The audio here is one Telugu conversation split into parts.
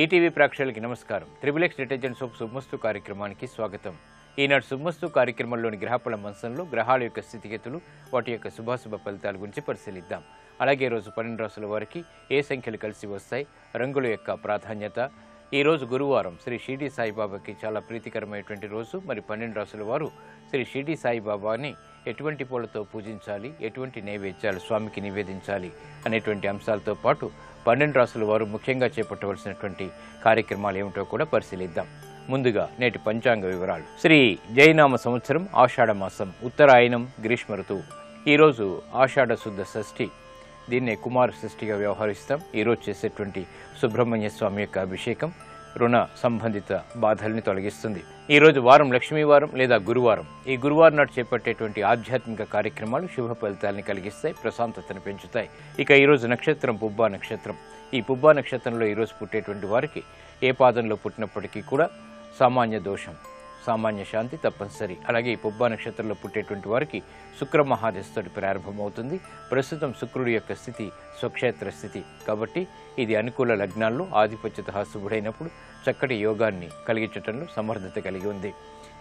ఈటీవీ ప్రేక్షకులకి నమస్కారం. త్రిబుల్ డిటర్జెంట్ సోప్ శుభమస్తు కార్యక్రమానికి స్వాగతం. ఈనాడు శుభమస్తు కార్యక్రమంలోని గ్రహఫల మంచంలో గ్రహాల యొక్క స్థితిగతులు, వాటి యొక్క శుభాశుభ ఫలితాల గురించి పరిశీలిద్దాం. అలాగే రోజు 12 రాశుల వారికి ఏ సంఖ్యలు కలిసి వస్తాయి, రంగుల యొక్క ప్రాధాన్యత. ఈ రోజు గురువారం శ్రీ షిరిడి సాయిబాబాకి చాలా ప్రీతికరమైనటువంటి రోజు. మరి 12 రాశుల వారు శ్రీ షిరిడి సాయిబాబాని ఎటువంటి పూలతో పూజించాలి, ఎటువంటి నైవేద్యాలు స్వామికి నివేదించాలి అనేటువంటి అంశాలతో పాటు 12 రాశుల వారు ముఖ్యంగా చేపట్టవలసినటువంటి కార్యక్రమాలు ఏమిటో కూడా పరిశీలిద్దాం. ముందుగా నేటి పంచాంగ వివరాలు. శ్రీ జైనామ సంవత్సరం ఆషాఢ మాసం, ఉత్తరాయణం, గ్రీష్మ ఋతువు. ఈరోజు ఆషాఢ శుద్ధ షష్ఠి, దీన్నే కుమార షష్ఠిగా వ్యవహరిస్తాం. ఈరోజు చేసేటువంటి సుబ్రహ్మణ్య స్వామి యొక్క అభిషేకం రుణ సంబంధిత బాధల్ని తొలగిస్తుంది. ఈరోజు వారం లక్ష్మీవారం లేదా గురువారం. ఈ గురువారం నాడు చేపట్టేటువంటి ఆధ్యాత్మిక కార్యక్రమాలు శుభ ఫలితాలని కలిగిస్తాయి, ప్రశాంతతను పెంచుతాయి. ఇక ఈరోజు నక్షత్రం పుబ్బా నక్షత్రం. ఈ పుబ్బా నక్షత్రంలో ఈరోజు పుట్టేటువంటి వారికి ఏ పాదంలో పుట్టినప్పటికీ కూడా సామాన్య దోషం, సామాన్య శాంతి తప్పనిసరి. అలాగే ఈ పుబ్బా నక్షత్రంలో పుట్టేటువంటి వారికి శుక్ర మహాదశతోటి ప్రారంభమవుతుంది. ప్రస్తుతం శుక్రుడి యొక్క స్థితి స్వక్షేత్ర స్థితి కాబట్టి ఇది అనుకూల లగ్నాల్లో ఆధిపత్యత శుభుడైనప్పుడు చక్కటి యోగాన్ని కలిగించటంలో సమర్థత కలిగి ఉంది.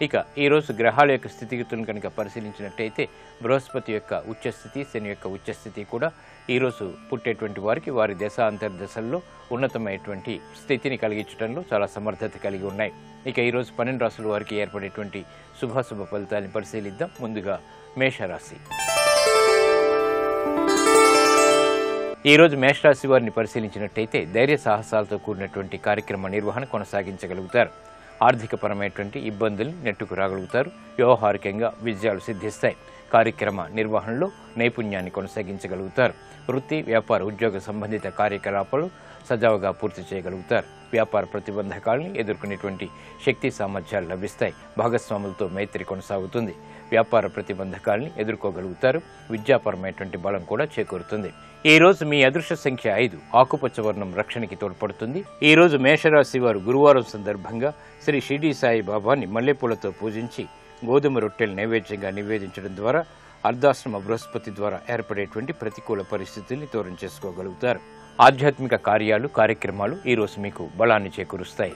ఇక ఈరోజు గ్రహాల యొక్క స్థితిగతులను కనుక పరిశీలించినట్టయితే బృహస్పతి యొక్క ఉచ్చస్థితి, శని యొక్క ఉచ్చస్థితి కూడా ఈరోజు పుట్టేటువంటి వారికి వారి దశ అంతర్దశల్లో ఉన్నతమైనటువంటి స్థితిని కలిగించడంలో చాలా సమర్థత కలిగి ఉన్నాయి. ఇక ఈరోజు 12 రాశుల వారికి ఏర్పడేటువంటి శుభాశుభ ఫలితాన్ని పరిశీలిద్దాం. ముందుగా మేషరాశి. ఈరోజు మేషరాశి వారిని పరిశీలించినట్టయితే ధైర్య సాహసాలతో కూడినటువంటి కార్యక్రమ నిర్వహణ కొనసాగించగలుగుతారు. ఆర్థికపరమైనటువంటి ఇబ్బందుల్ని నెట్టుకు రాగలుగుతారు. వ్యవహారికంగా విజయాలు సిద్ధిస్తాయి. కార్యక్రమ నిర్వహణలో నైపుణ్యాన్ని కొనసాగించగలుగుతారు. వృత్తి, వ్యాపార, ఉద్యోగ సంబంధిత కార్యకలాపాలు సజావుగా పూర్తి చేయగలుగుతారు. వ్యాపార ప్రతిబంధకాలని ఎదుర్కొనేటువంటి శక్తి సామర్థ్యాలు లభిస్తాయి. భాగస్వాములతో మైత్రి కొనసాగుతుంది. వ్యాపార ప్రతిబంధకాలని ఎదుర్కోగలుగుతారు. విద్యాపరమైనటువంటి బలం కూడా చేకూరుతుంది. ఈ రోజు మీ అదృష్ట సంఖ్య 5. ఆకుపచ్చ వర్ణం రక్షణకి తోడ్పడుతుంది. ఈ రోజు మేషరాశి వారు గురువారం సందర్భంగా శ్రీ షిరిడి సాయి బాబాని మల్లెపూలతో పూజించి గోధుమ రొట్టెలు నైవేద్యంగా నివేదించడం ద్వారా అర్ధాశ్రమ బృహస్పతి ద్వారా ఏర్పడేటువంటి ప్రతికూల పరిస్థితుల్ని దూరం చేసుకోగలుగుతారు. ఆధ్యాత్మిక కార్యాలు, కార్యక్రమాలు ఈరోజు మీకు బలాన్ని చేకూరుస్తాయి.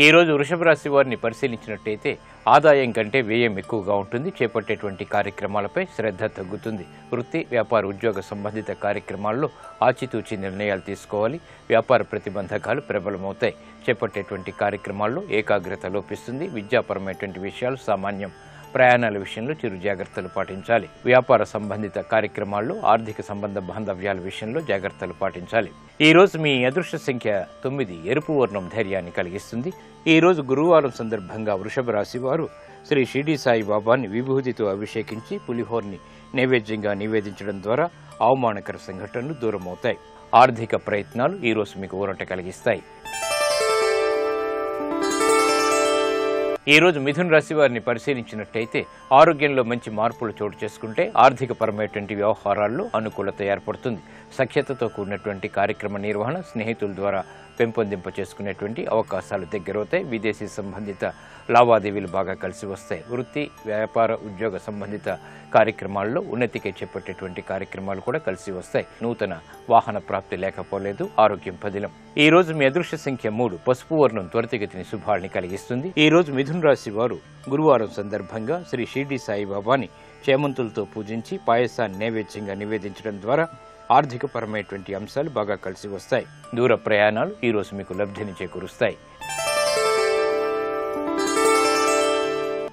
ఈ రోజు వృషభ రాశి వారిని పరిశీలించినట్టయితే ఆదాయం కంటే వ్యయం ఎక్కువగా ఉంటుంది. చేపట్టేటువంటి కార్యక్రమాలపై శ్రద్ధ తగ్గుతుంది. వృత్తి, వ్యాపార, ఉద్యోగ సంబంధిత కార్యక్రమాల్లో ఆచితూచి నిర్ణయాలు తీసుకోవాలి. వ్యాపార ప్రతిబంధకాలు ప్రబలమవుతాయి. చేపట్టేటువంటి కార్యక్రమాల్లో ఏకాగ్రత లోపిస్తుంది. విద్యాపరమైనటువంటి విషయాలు సామాన్యం. ప్రయాణాల విషయంలో చిరు జాగ్రత్తలు పాటించాలి. వ్యాపార సంబంధిత కార్యక్రమాల్లో ఆర్థిక సంబంధ బాంధవ్యాల విషయంలో జాగ్రత్తలు పాటించాలి. ఈ రోజు మీ అదృష్ట సంఖ్య 9. ఎరుపు వర్ణం ధైర్యాన్ని కలిగిస్తుంది. ఈ రోజు గురువారం సందర్భంగా వృషభ రాశి వారు శ్రీ షిరిడి సాయి బాబాని విభూతితో అభిషేకించి పులిహోర్ని నైవేద్యంగా నివేదించడం ద్వారా అవమానకర సంఘటనలు దూరమవుతాయి. ఆర్థిక ప్రయత్నాలు ఈ రోజు మీకు ఊరట కలిగిస్తాయి. ఈ రోజు మిథున రాశి వారిని పరిశీలించినట్టయితే ఆరోగ్యంలో మంచి మార్పులు చోటు చేసుకుంటే ఆర్థిక పరమైనటువంటి వ్యవహారాల్లో అనుకూలత ఏర్పడుతుంది. సఖ్యతతో కూడినటువంటి కార్యక్రమ నిర్వహణ స్నేహితుల ద్వారా పెంపొందింప చేసుకునేటువంటి అవకాశాలు దగ్గరవుతాయి. విదేశీ సంబంధిత లావాదేవీలు బాగా కలిసి వస్తాయి. వృత్తి, వ్యాపార, ఉద్యోగ సంబంధిత కార్యక్రమాల్లో ఉన్నతికి చేపట్టేటువంటి కార్యక్రమాలు కూడా కలిసి వస్తాయి. నూతన వాహన ప్రాప్తి లేకపోలేదు. ఆరోగ్యం పదిలం. ఈ రోజు మీ అదృష్ట సంఖ్య 3. పసుపు వర్ణం త్వరితగతిని శుభాల్ని కలిగిస్తుంది. ఈ రోజు మిథున రాశి వారు గురువారం సందర్భంగా శ్రీ షిరిడి సాయిబాబాని చేమంతులతో పూజించి పాయసాన్ని నైవేద్యంగా నివేదించడం ద్వారా ఆర్థికపరమైనటువంటి అంశాలు బాగా కలిసి వస్తాయి. దూర ప్రయాణాలు ఈ రోజు మీకు లబ్ధిని చేకూరుస్తాయి.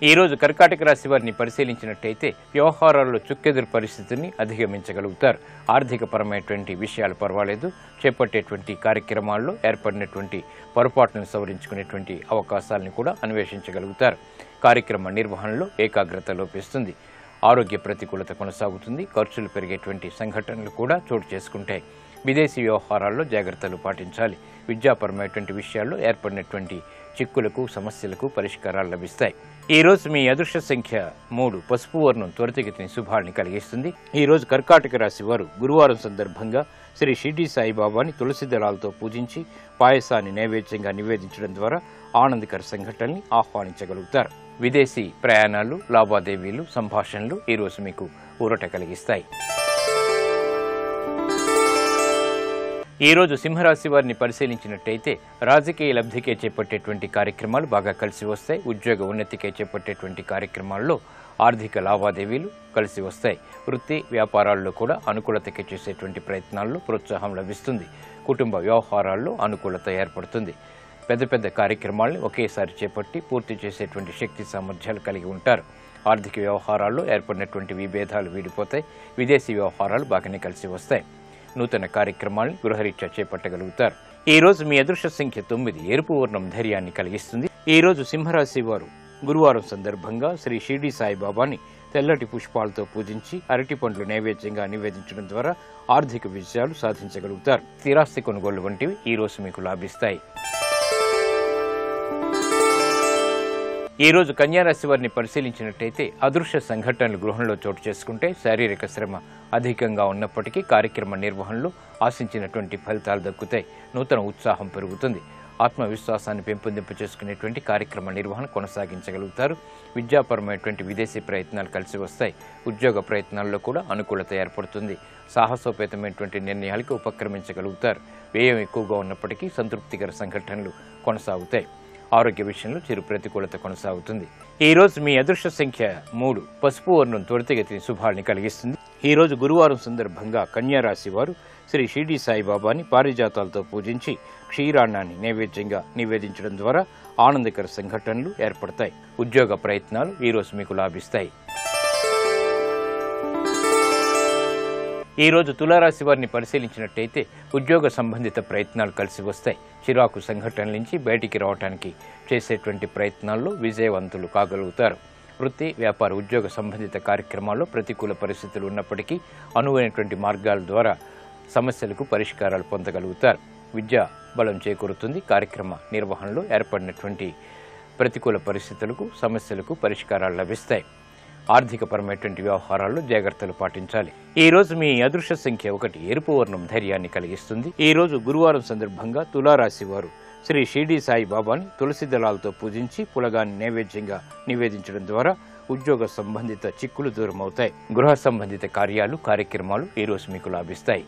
ఈ రోజు కర్కాటక రాశి వారిని పరిశీలించినట్టయితే వ్యవహారాల్లో చుక్కెదురు పరిస్థితిని అధిగమించగలుగుతారు. ఆర్థిక పరమైనటువంటి విషయాలు పర్వాలేదు. చేపట్టేటువంటి కార్యక్రమాల్లో ఏర్పడినటువంటి పొరపాట్లను సవరించుకునేటువంటి అవకాశాలను కూడా అన్వేషించగలుగుతారు. కార్యక్రమ నిర్వహణలో ఏకాగ్రత లోపిస్తుంది. ఆరోగ్య ప్రతికూలత కొనసాగుతుంది. ఖర్చులు పెరిగేటువంటి సంఘటనలు కూడా చోటు చేసుకుంటాయి. విదేశీ వ్యవహారాల్లో జాగ్రత్తలు పాటించాలి. విద్యాపరమైనటువంటి విషయాల్లో ఏర్పడినటువంటి చిక్కులకు, సమస్యలకు పరిష్కారాలు లభిస్తాయి. ఈ రోజు మీ అదృష్ట సంఖ్య 3. పసుపు వర్ణం త్వరితగతిని శుభాల్ని కలిగిస్తుంది. ఈ రోజు కర్కాటక రాశి వారు గురువారం సందర్భంగా శ్రీ షిరిడి సాయిబాబాని తులసి దళాలతో పూజించి పాయసాన్ని నైవేద్యంగా నివేదించడం ద్వారా ఆనందకర సంఘటనల్ని ఆహ్వానించగలుగుతారు. విదేశీ ప్రయాణాలు, లావాదేవీలు, సంభాషణలు ఈరోజు మీకు ఊరట కలిగిస్తాయి. ఈరోజు సింహరాశి వారిని పరిశీలించినట్టయితే రాజకీయ లబ్ధికే చేపట్టేటువంటి కార్యక్రమాలు బాగా కలిసి వస్తాయి. ఉద్యోగ ఉన్నతికే చేపట్టేటువంటి కార్యక్రమాల్లో ఆర్థిక లావాదేవీలు కలిసి వస్తాయి. వృత్తి వ్యాపారాల్లో కూడా అనుకూలతకి చేసేటువంటి ప్రయత్నాల్లో ప్రోత్సాహం లభిస్తుంది. కుటుంబ వ్యవహారాల్లో అనుకూలత ఏర్పడుతుంది. పెద్ద పెద్ద కార్యక్రమాలను ఒకేసారి చేపట్టి పూర్తి చేసేటువంటి శక్తి సామర్థ్యాలు కలిగి ఉంటారు. ఆర్థిక వ్యవహారాల్లో ఏర్పడినటువంటి విభేదాలు వీడిపోతాయి. విదేశీ వ్యవహారాలు బాగానే కలిసి వస్తాయి. నూతన కార్యక్రమాలను గృహరీత్యా చేపట్టగలుగుతారు. ఈ రోజు మీ అదృష్ట సంఖ్య 9. ఎరుపు వర్ణం ధైర్యాన్ని కలిగిస్తుంది. ఈ రోజు సింహరాశి వారు గురువారం సందర్భంగా శ్రీ షిరిడి సాయిబాబాని తెల్లటి పుష్పాలతో పూజించి అరటి పండ్లు నైవేద్యంగా నివేదించడం ద్వారా ఆర్థిక విజయాలు సాధించగలుగుతారు. స్థిరాస్తి కొనుగోలు వంటివి ఈ రోజు మీకు లాభిస్తాయి. ఈ రోజు కన్యారాశి వారిని పరిశీలించినట్టయితే అదృశ్య సంఘటనలు గృహంలో చోటు చేసుకుంటే శారీరక శ్రమ అధికంగా ఉన్నప్పటికీ కార్యక్రమ నిర్వహణలో ఆశించినటువంటి ఫలితాలు దక్కుతాయి. నూతన ఉత్సాహం పెరుగుతుంది. ఆత్మవిశ్వాసాన్ని పెంపొందింప చేసుకునేటువంటి కార్యక్రమ నిర్వహణ కొనసాగించగలుగుతారు. విద్యాపరమైనటువంటి విదేశీ ప్రయత్నాలు కలిసి వస్తాయి. ఉద్యోగ ప్రయత్నాల్లో కూడా అనుకూలత ఏర్పడుతుంది. సాహసోపేతమైనటువంటి నిర్ణయాలకు ఉపక్రమించగలుగుతారు. వ్యయం ఎక్కువగా ఉన్నప్పటికీ సంతృప్తికర సంఘటనలు కొనసాగుతాయి. ఆరోగ్య విషయంలో చిరు ప్రతికూలత కొనసాగుతుంది. ఈ రోజు మీ అదృష్ట సంఖ్య 3. పసుపు వర్ణం త్వరితగతిని శుభాల్ని కలిగిస్తుంది. ఈ రోజు గురువారం సందర్భంగా కన్యారాశి వారు శ్రీ షిరిడి సాయిబాబాని పారిజాతాలతో పూజించి క్షీరాన్నాన్ని నైవేద్యంగా నివేదించడం ద్వారా ఆనందకర సంఘటనలు ఏర్పడతాయి. ఉద్యోగ ప్రయత్నాలు ఈ రోజు మీకు లాభిస్తాయి. ఈ రోజు తులారాశి వారిని పరిశీలించినట్టయితే ఉద్యోగ సంబంధిత ప్రయత్నాలు కలిసి వస్తాయి. చిరాకు సంఘటనల నుంచి బయటికి రావడానికి చేసేటువంటి ప్రయత్నాల్లో విజయవంతులు కాగలుగుతారు. వృత్తి వ్యాపార ఉద్యోగ సంబంధిత కార్యక్రమాల్లో ప్రతికూల పరిస్థితులు ఉన్నప్పటికీ అనువైనటువంటి మార్గాల ద్వారా సమస్యలకు పరిష్కారాలు పొందగలుగుతారు. విద్యా బలం చేకూరుతుంది. కార్యక్రమ నిర్వహణలో ఏర్పడినటువంటి ప్రతికూల పరిస్థితులకు సమస్యలకు పరిష్కారాలు లభిస్తాయి. ఆర్థికపరమైనటువంటి వ్యవహారాల్లో జాగ్రత్తలు పాటించాలి. ఈ రోజు మీ అదృష్ట సంఖ్య 1. ఎరుపు వర్ణం ధైర్యాన్ని కలిగిస్తుంది. ఈ రోజు గురువారం సందర్భంగా తులారాశి వారు శ్రీ షిరిడి సాయిబాబాని తులసి దళాలతో పూజించి పులగాన్ని నైవేద్యంగా నివేదించడం ద్వారా ఉద్యోగ సంబంధిత చిక్కులు దూరమవుతాయి. గృహ సంబంధిత కార్యక్రమాలు ఈ రోజు మీకు లాభిస్తాయి.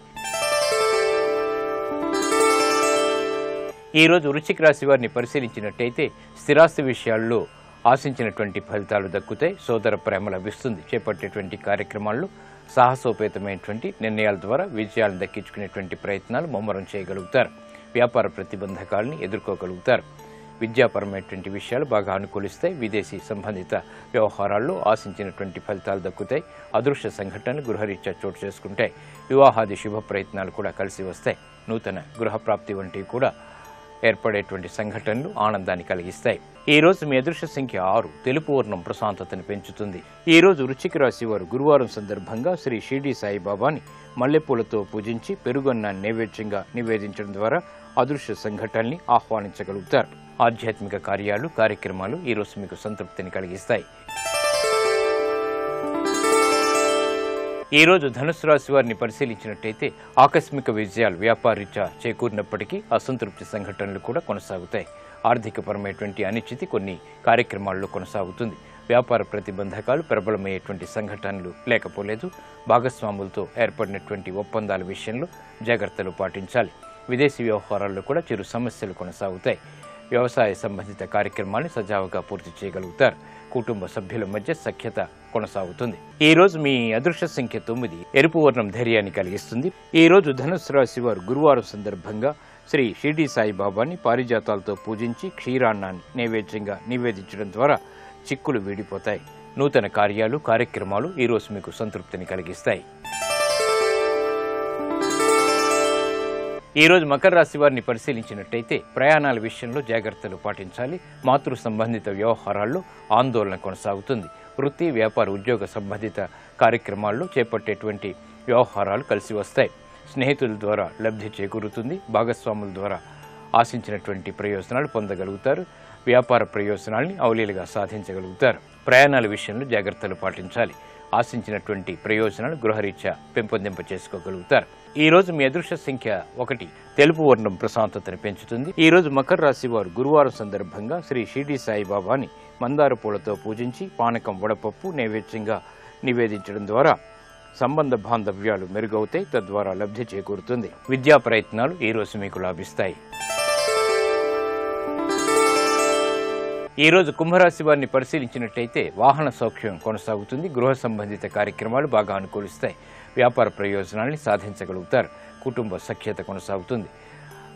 ఈ రోజు వృశ్చిక రాశి వారిని పరిశీలించినట్టయితే స్థిరాస్తి విషయాల్లో ఆశించినటువంటి ఫలితాలు దక్కుతాయి. సోదర ప్రేమ లభిస్తుంది. చేపట్టేటువంటి కార్యక్రమాల్లో సాహసోపేతమైనటువంటి నిర్ణయాల ద్వారా విజయాలను దక్కించుకునేటువంటి ప్రయత్నాలు ముమ్మరం చేయగలుగుతారు. వ్యాపార ప్రతిబంధకాలను ఎదుర్కోగలుగుతారు. విద్యాపరమైనటువంటి విషయాలు బాగా అనుకూలిస్తాయి. విదేశీ సంబంధిత వ్యవహారాల్లో ఆశించినటువంటి ఫలితాలు దక్కుతాయి. అదృశ్య సంఘటనలు గృహరీత్యా చోటు చేసుకుంటాయి. వివాహాది శుభ ప్రయత్నాలు కూడా కలిసి వస్తాయి. నూతన గృహప్రాప్తి వంటివి కూడా ఏర్పడేటువంటి సంఘటనలు ఆనందాన్ని కలిగిస్తాయి. ఈ రోజు మీ అదృష్ట సంఖ్య 6. తెలుపు వర్ణం ప్రశాంతతను పెంచుతుంది. ఈ రోజు వృశ్చిక రాశి వారు గురువారం సందర్భంగా శ్రీ షిరిడి సాయిబాబాని మల్లెపూలతో పూజించి పెరుగన్నాన్ని నైవేద్యంగా నివేదించడం ద్వారా అదృశ్య సంఘటనల్ని ఆహ్వానించగలుగుతారు. ఆధ్యాత్మిక కార్యక్రమాలు ఈ రోజు మీకు సంతృప్తిని కలిగిస్తాయి. ఈ రోజు ధనుసు రాశి వారిని పరిశీలించినట్టయితే ఆకస్మిక విజయాలు వ్యాపారీత్యా చేకూరినప్పటికీ అసంతృప్తి సంఘటనలు కూడా కొనసాగుతాయి. ఆర్థికపరమైనటువంటి అనిశ్చితి కొన్ని కార్యక్రమాల్లో కొనసాగుతుంది. వ్యాపార ప్రతిబంధకాలు ప్రబలమయ్యేటువంటి సంఘటనలు లేకపోలేదు. భాగస్వాములతో ఏర్పడినటువంటి ఒప్పందాల విషయంలో జాగ్రత్తలు పాటించాలి. విదేశీ వ్యవహారాల్లో కూడా చిరు సమస్యలు కొనసాగుతాయి. వ్యవసాయ సంబంధిత కార్యక్రమాన్ని సజావుగా పూర్తి చేయగలుగుతారు. కుటుంబ సభ్యుల మధ్య సఖ్యత కొనసాగుతుంది. ఈ రోజు మీ అదృష్ట సంఖ్య 9. ఎరుపు వర్ణం ధైర్యాన్ని కలిగిస్తుంది. ఈ రోజు ధనుసు రాశి వారు గురువారం సందర్భంగా శ్రీ షిరిడి సాయిబాబాని పారిజాతాలతో పూజించి క్షీరాన్నాన్ని నైవేద్యంగా నివేదించడం ద్వారా చిక్కులు వీడిపోతాయి. నూతన కార్యక్రమాలు ఈ రోజు మీకు సంతృప్తిని కలిగిస్తాయి. ఈ రోజు మకర రాశి వారిని పరిశీలించినట్టయితే ప్రయాణాల విషయంలో జాగ్రత్తలు పాటించాలి. మాతృ సంబంధిత వ్యవహారాల్లో ఆందోళన కొనసాగుతుంది. వృత్తి వ్యాపార ఉద్యోగ సంబంధిత కార్యక్రమాల్లో చేపట్టేటువంటి వ్యవహారాలు కలిసి వస్తాయి. స్నేహితుల ద్వారా లబ్ధి చేకూరుతుంది. భాగస్వాముల ద్వారా ఆశించినటువంటి ప్రయోజనాలు పొందగలుగుతారు. వ్యాపార ప్రయోజనాల్ని అవలీలుగా సాధించగలుగుతారు. ప్రయాణాల విషయంలో జాగ్రత్తలు పాటించాలి. ఆశించినటువంటి ప్రయోజనాలు గృహరీత్యా పెంపొందింప చేసుకోగలుగుతారు. ఈ రోజు మీ అదృష్ట సంఖ్య 1. తెలుపు వర్ణం ప్రశాంతతను పెంచుతుంది. ఈ రోజు మకర రాశి వారు గురువారం సందర్భంగా శ్రీ షిరిడి సాయిబాబాని మందార పూలతో పూజించి పానకం వడపప్పు నైవేద్యంగా నివేదించడం ద్వారా సంబంధ బాంధవ్యాలు మెరుగవుతాయి, తద్వారా లబ్ధి చేకూరుతుంది. విద్యా ప్రయత్నాలు ఈరోజు మీకు లాభిస్తాయి. ఈరోజు కుంభరాశి వారిని పరిశీలించినట్టయితే వాహన సౌఖ్యం కొనసాగుతుంది. గృహ సంబంధిత కార్యక్రమాలు బాగా అనుకూలిస్తాయి. వ్యాపార ప్రయోజనాల్ని సాధించగలుగుతారు. కుటుంబ సఖ్యత కొనసాగుతుంది.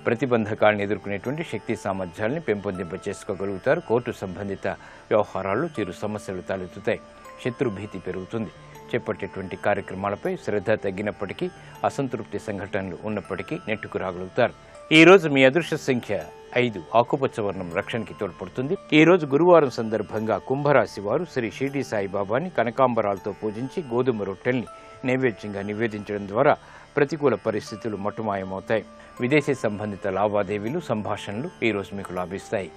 ప్రతిబంధకాలను ఎదుర్కొనేటువంటి శక్తి సామర్థ్యాలని పెంపొందింప చేసుకోగలుగుతారు. కోర్టు సంబంధిత వ్యవహారాల్లో చిరు సమస్యలు తలెత్తుతాయి. శత్రుభీతి పెరుగుతుంది. చేపట్టేటువంటి కార్యక్రమాలపై శ్రద్ధ తగ్గినప్పటికీ, అసంతృప్తి సంఘటనలు ఉన్నప్పటికీ నెట్టుకు రాగలుగుతారు. ఈ రోజు మీ అదృష్ట సంఖ్య 5. ఆకుపచ్చ వర్ణం రక్షణకి తోడ్పడుతుంది. ఈ రోజు గురువారం సందర్భంగా కుంభరాశి వారు శ్రీ షిరిడి సాయిబాబాని కనకాంబరాలతో పూజించి గోధుమ రొట్టెల్ని నైవేద్యంగా నివేదించడం ద్వారా ప్రతికూల పరిస్థితులు మటుమాయమవుతాయి. విదేశీ సంబంధిత లావాదేవీలు, సంభాషణలు ఈ రోజు మీకు లాభిస్తాయి.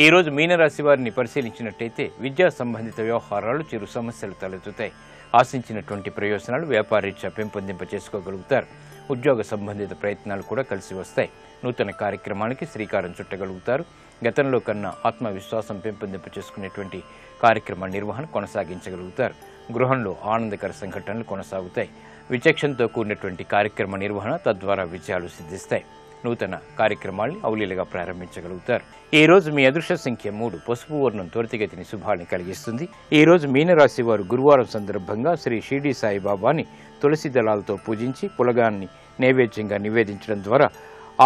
ఈ రోజు మీనరాశి వారిని పరిశీలించినట్టయితే విద్యా సంబంధిత వ్యవహారాలు చిరు సమస్యలు తలెత్తుతాయి. ఆశించినటువంటి ప్రయోజనాలు వ్యాపారరీత్యా పెంపొందింప చేసుకోగలుగుతారు. ఉద్యోగ సంబంధిత ప్రయత్నాలు కూడా కలిసి వస్తాయి. నూతన కార్యక్రమానికి శ్రీకారం చుట్టగలుగుతారు. గతంలో కన్నా ఆత్మవిశ్వాసం పెంపొందింప చేసుకునేటువంటి కార్యక్రమ నిర్వహణ కొనసాగించగలుగుతారు. గృహంలో ఆనందకర సంఘటనలు కొనసాగుతాయి. విచక్షణతో కూడినటువంటి కార్యక్రమ నిర్వహణ, తద్వారా విజయాలు సిద్ధిస్తాయి. నూతన కార్యక్రమాల్ని అవలీలగా ప్రారంభించగలుగుతారు. ఈ రోజు మీ అదృష్ట సంఖ్య 3. పసుపు వర్ణం త్వరితగతిని శుభాన్ని కలిగిస్తుంది. ఈ రోజు మీనరాశి వారు గురువారం సందర్భంగా శ్రీ షిరిడి సాయిబాబాని తులసి దళాలతో పూజించి పులగాన్ని నైవేద్యంగా నివేదించడం ద్వారా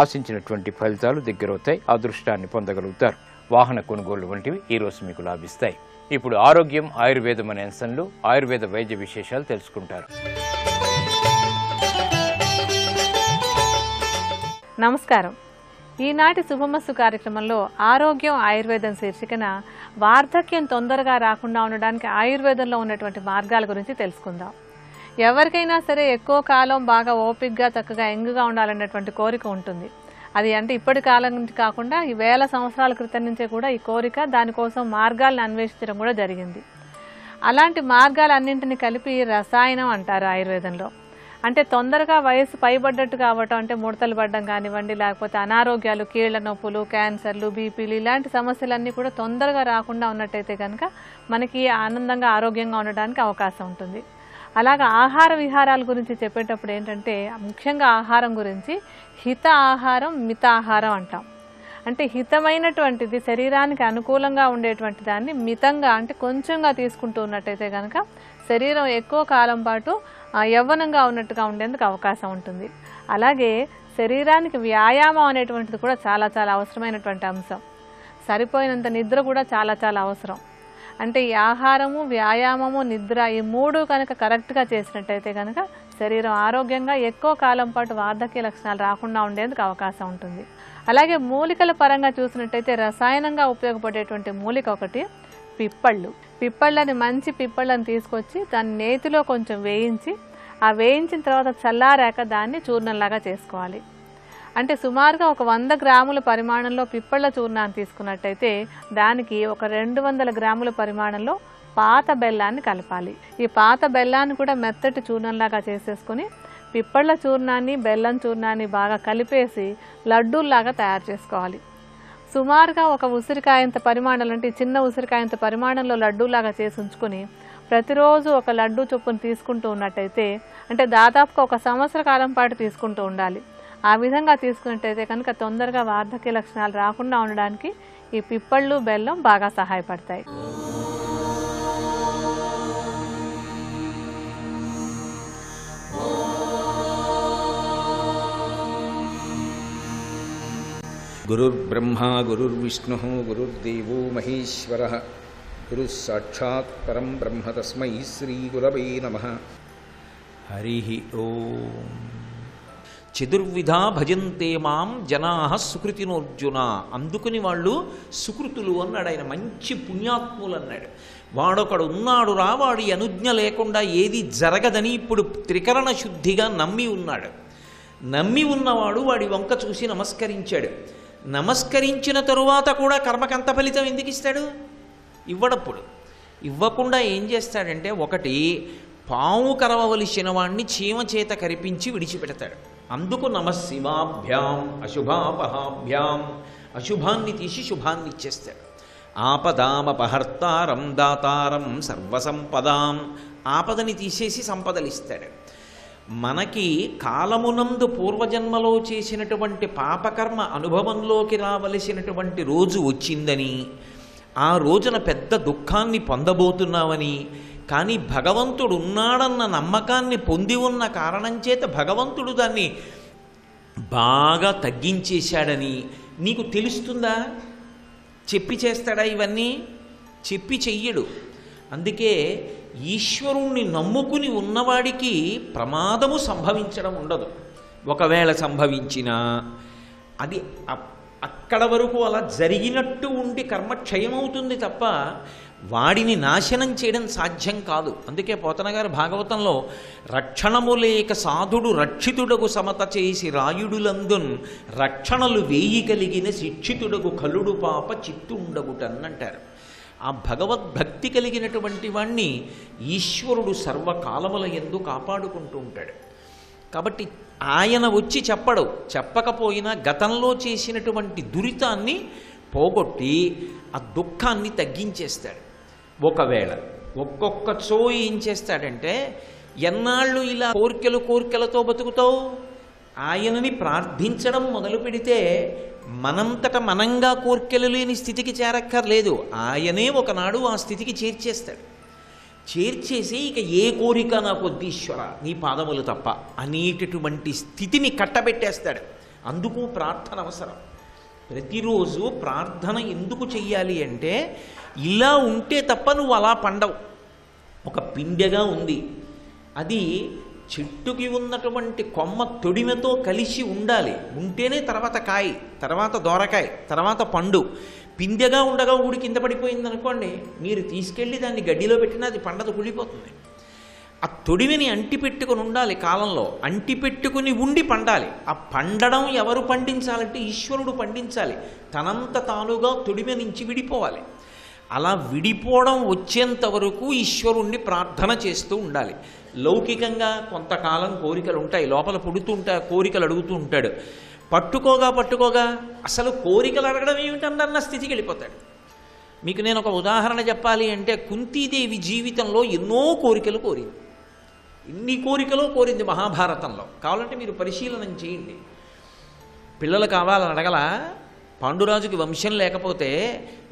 ఆశించినటువంటి ఫలితాలు దగ్గరవుతాయి. అదృష్టాన్ని పొందగలుగుతారు. వాహన కొనుగోళ్లు వంటివి ఈ రోజు మీకు లాభిస్తాయి. ఇప్పుడు ఆరోగ్యం, ఆయుర్వేదం అనే అంశంలో ఆయుర్వేద వైద్య విశేషాలు తెలుసుకుంటారు. నమస్కారం. ఈనాటి శుభమస్తు కార్యక్రమంలో ఆరోగ్యం ఆయుర్వేదం శీర్షికన వార్ధక్యం తొందరగా రాకుండా ఉండడానికి ఆయుర్వేదంలో ఉన్నటువంటి మార్గాల గురించి తెలుసుకుందాం. ఎవరికైనా సరే ఎక్కువ కాలం బాగా ఓపికగా చక్కగా యంగ్గా ఉండాలన్నటువంటి కోరిక ఉంటుంది. అది అంటే ఇప్పటి కాలం నుంచి కాకుండా ఈ వేల సంవత్సరాల క్రితం నుంచే కూడా ఈ కోరిక, దానికోసం మార్గాలను అన్వేషించడం కూడా జరిగింది. అలాంటి మార్గాలన్నింటినీ కలిపి రసాయనం అంటారు ఆయుర్వేదంలో. అంటే తొందరగా వయసు పైబడ్డట్టు కావటం, అంటే ముడతలు పడడం కానివ్వండి, లేకపోతే అనారోగ్యాలు, కీళ్ల నొప్పులు, క్యాన్సర్లు, బీపీలు ఇలాంటి సమస్యలన్నీ కూడా తొందరగా రాకుండా ఉన్నట్టయితే కనుక మనకి ఆనందంగా ఆరోగ్యంగా ఉండడానికి అవకాశం ఉంటుంది. అలాగా ఆహార విహారాల గురించి చెప్పేటప్పుడు ఏంటంటే ముఖ్యంగా ఆహారం గురించి హిత ఆహారం, మిత ఆహారం అంటాం. అంటే హితమైనటువంటిది, శరీరానికి అనుకూలంగా ఉండేటువంటి దాన్ని మితంగా అంటే కొంచెంగా తీసుకుంటూ ఉన్నట్టయితే కనుక శరీరం ఎక్కువ కాలం పాటు యవ్వనంగా ఉన్నట్టుగా ఉండేందుకు అవకాశం ఉంటుంది. అలాగే శరీరానికి వ్యాయామం అనేటువంటిది కూడా చాలా చాలా అవసరమైనటువంటి అంశం. సరిపోయినంత నిద్ర కూడా చాలా చాలా అవసరం. అంటే ఈ ఆహారము, వ్యాయామము, నిద్ర ఈ 3 కనుక కరెక్ట్గా చేసినట్టయితే కనుక శరీరం ఆరోగ్యంగా ఎక్కువ కాలం పాటు వార్ధక్య లక్షణాలు రాకుండా ఉండేందుకు అవకాశం ఉంటుంది. అలాగే మూలికల పరంగా చూసినట్టయితే రసాయనంగా ఉపయోగపడేటువంటి మూలిక ఒకటి పిప్పళ్ళు. పిప్పళ్ళని మంచి పిప్పళ్ళని తీసుకొచ్చి దాన్ని నేతిలో కొంచెం వేయించి, ఆ వేయించిన తర్వాత చల్లారాక దాన్ని చూర్ణంలాగా చేసుకోవాలి. అంటే సుమారుగా ఒక 100 గ్రాముల పరిమాణంలో పిప్పళ్ళ చూర్ణాన్ని తీసుకున్నట్టయితే దానికి ఒక 200 గ్రాముల పరిమాణంలో పాత బెల్లాన్ని కలపాలి. ఈ పాత బెల్లాన్ని కూడా మెత్తటి చూర్ణంలాగా చేసేసుకుని పిప్పళ్ళ చూర్ణాన్ని, బెల్లం చూర్ణాన్ని బాగా కలిపేసి లడ్డూల్లాగా తయారు చేసుకోవాలి. సుమారుగా ఒక ఉసిరికాయంత పరిమాణంలో, అంటే చిన్న ఉసిరికాయంత పరిమాణంలో లడ్డూలాగా చేసి ఉంచుకొని ప్రతిరోజు ఒక లడ్డూ చొప్పున తీసుకుంటూ ఉన్నట్టయితే, అంటే దాదాపుగా ఒక సంవత్సర కాలం పాటు తీసుకుంటూ ఉండాలి. ఆ విధంగా తీసుకున్నట్టయితే కనుక తొందరగా వార్ధక్య లక్షణాలు రాకుండా ఉండడానికి ఈ పిప్పళ్ళు, బెల్లం బాగా సహాయపడతాయి. గురుర్బ్రహ్మా గురుర్విష్ణుః గురుర్దేవో మహేశ్వరః గురుః సాక్షాత్ పరం బ్రహ్మ తస్మై శ్రీ గురవే నమః. హరి ఓం. చతుర్విధా భజంతే మాం జనాః సుకృతినోర్జున. అందుకుని వాళ్ళు సుకృతులు అన్నాడు ఆయన. మంచి పుణ్యాత్ములు అన్నాడు. వాడొకడు ఉన్నాడు రా, వాడి అనుజ్ఞ లేకుండా ఏది జరగదని ఇప్పుడు త్రికరణ శుద్ధిగా నమ్మి ఉన్నాడు. నమ్మి ఉన్నవాడు వాడి వంక చూసి నమస్కరించాడు. నమస్కరించిన తరువాత కూడా కర్మకంత ఫలితం ఎందుకు ఇస్తాడు? ఇవ్వడప్పుడు. ఇవ్వకుండా ఏం చేస్తాడంటే, ఒకటి పాము కరవవలసిన వాణ్ణి చీమ చేత కరిపించి విడిచిపెడతాడు. అందుకు నమశివాభ్యాం అశుభాపహాభ్యాం, అశుభాన్ని తీసి శుభాన్ని ఇచ్చేస్తాడు. ఆపదామపహర్తారం దాతారం సర్వసంపదాం. ఆపదని తీసేసి సంపదలిస్తాడు. మనకి కాలమునందు పూర్వజన్మలో చేసినటువంటి పాపకర్మ అనుభవంలోకి రావలసినటువంటి రోజు వచ్చిందని, ఆ రోజున పెద్ద దుఃఖాన్ని పొందబోతున్నామని, కానీ భగవంతుడు ఉన్నాడన్న నమ్మకాన్ని పొంది ఉన్న కారణం చేత భగవంతుడు దాన్ని బాగా తగ్గించేశాడని నీకు తెలుస్తుందా? చెప్పి చేస్తాడా? ఇవన్నీ చెప్పి చెయ్యడు. అందుకే ఈశ్వరుణ్ణి నమ్ముకుని ఉన్నవాడికి ప్రమాదము సంభవించడం ఉండదు. ఒకవేళ సంభవించినా అది అక్కడ వరకు అలా జరిగినట్టు ఉండి కర్మక్షయమవుతుంది తప్ప వాడిని నాశనం చేయడం సాధ్యం కాదు. అందుకే పోతన గారు భాగవతంలో రక్షణము లేక సాధుడు రక్షితుడగు సమత చేసి రాయుడులందున్ రక్షణలు వేయి కలిగిన శిక్షితుడగు కలుడు పాప చిత్తుండగుటన్నంటారు. ఆ భగవద్భక్తి కలిగినటువంటి వాణ్ణి ఈశ్వరుడు సర్వకాలముల యందు కాపాడుకుంటూ ఉంటాడు. కాబట్టి ఆయన వచ్చి చెప్పడు. చెప్పకపోయినా గతంలో చేసినటువంటి దురితాన్ని పోగొట్టి ఆ దుఃఖాన్ని తగ్గించేస్తాడు. ఒకవేళ ఒక్కొక్కచో ఏం చేస్తాడంటే, ఎన్నాళ్ళు ఇలా కోరికలతో బతుకుతావు? ఆయనని ప్రార్థించడం మొదలు పెడితే మనంతట మనంగా కోర్కెలు లేని స్థితికి చేరక్కర్లేదు. ఆయనే ఒకనాడు ఆ స్థితికి చేర్చేస్తాడు. చేర్చేసి ఇక ఏ కోరిక నాకు వద్దు ఈశ్వర, నీ పాదములు తప్ప అనేటటువంటి స్థితిని కట్టబెట్టేస్తాడు. అందుకు ప్రార్థన అవసరం. ప్రతిరోజు ప్రార్థన ఎందుకు చెయ్యాలి అంటే, ఇలా ఉంటే తప్ప నువ్వు అలా పండవు. ఒక పిండెగా ఉంది, అది చెట్టుకి ఉన్నటువంటి కొమ్మ తొడిమతో కలిసి ఉండాలి. ఉంటేనే తర్వాత కాయ, తర్వాత దోరకాయ, తర్వాత పండు. పిందెగా ఉండగా ఊడి కింద పడిపోయింది అనుకోండి, మీరు తీసుకెళ్ళి దాన్ని గడ్డిలో పెట్టినా అది పండదు, కుళ్ళిపోతుంది. ఆ తొడిమిని అంటిపెట్టుకుని ఉండాలి. కాలంలో అంటిపెట్టుకుని ఉండి పండాలి. ఆ పండడం ఎవరు పండించాలంటే ఈశ్వరుడు పండించాలి. తనంత తానుగా తొడిమి నుంచి విడిపోవాలి. అలా విడిపోవడం వచ్చేంత వరకు ఈశ్వరుణ్ణి ప్రార్థన చేస్తూ ఉండాలి. లౌకికంగా కొంతకాలం కోరికలు ఉంటాయి, లోపల పుడుతుంటా కోరికలు అడుగుతూ ఉంటాడు. పట్టుకోగా అసలు కోరికలు అడగడం ఏమిటన్న స్థితికి వెళ్ళిపోతాడు. మీకు నేను ఒక ఉదాహరణ చెప్పాలి అంటే, కుంతీదేవి జీవితంలో ఎన్నో కోరికలు కోరింది. ఎన్ని కోరికలు కోరింది మహాభారతంలో. కావాలంటే మీరు పరిశీలన చేయండి. పిల్లలు కావాలని అడగల, పాండురాజుకి వంశం లేకపోతే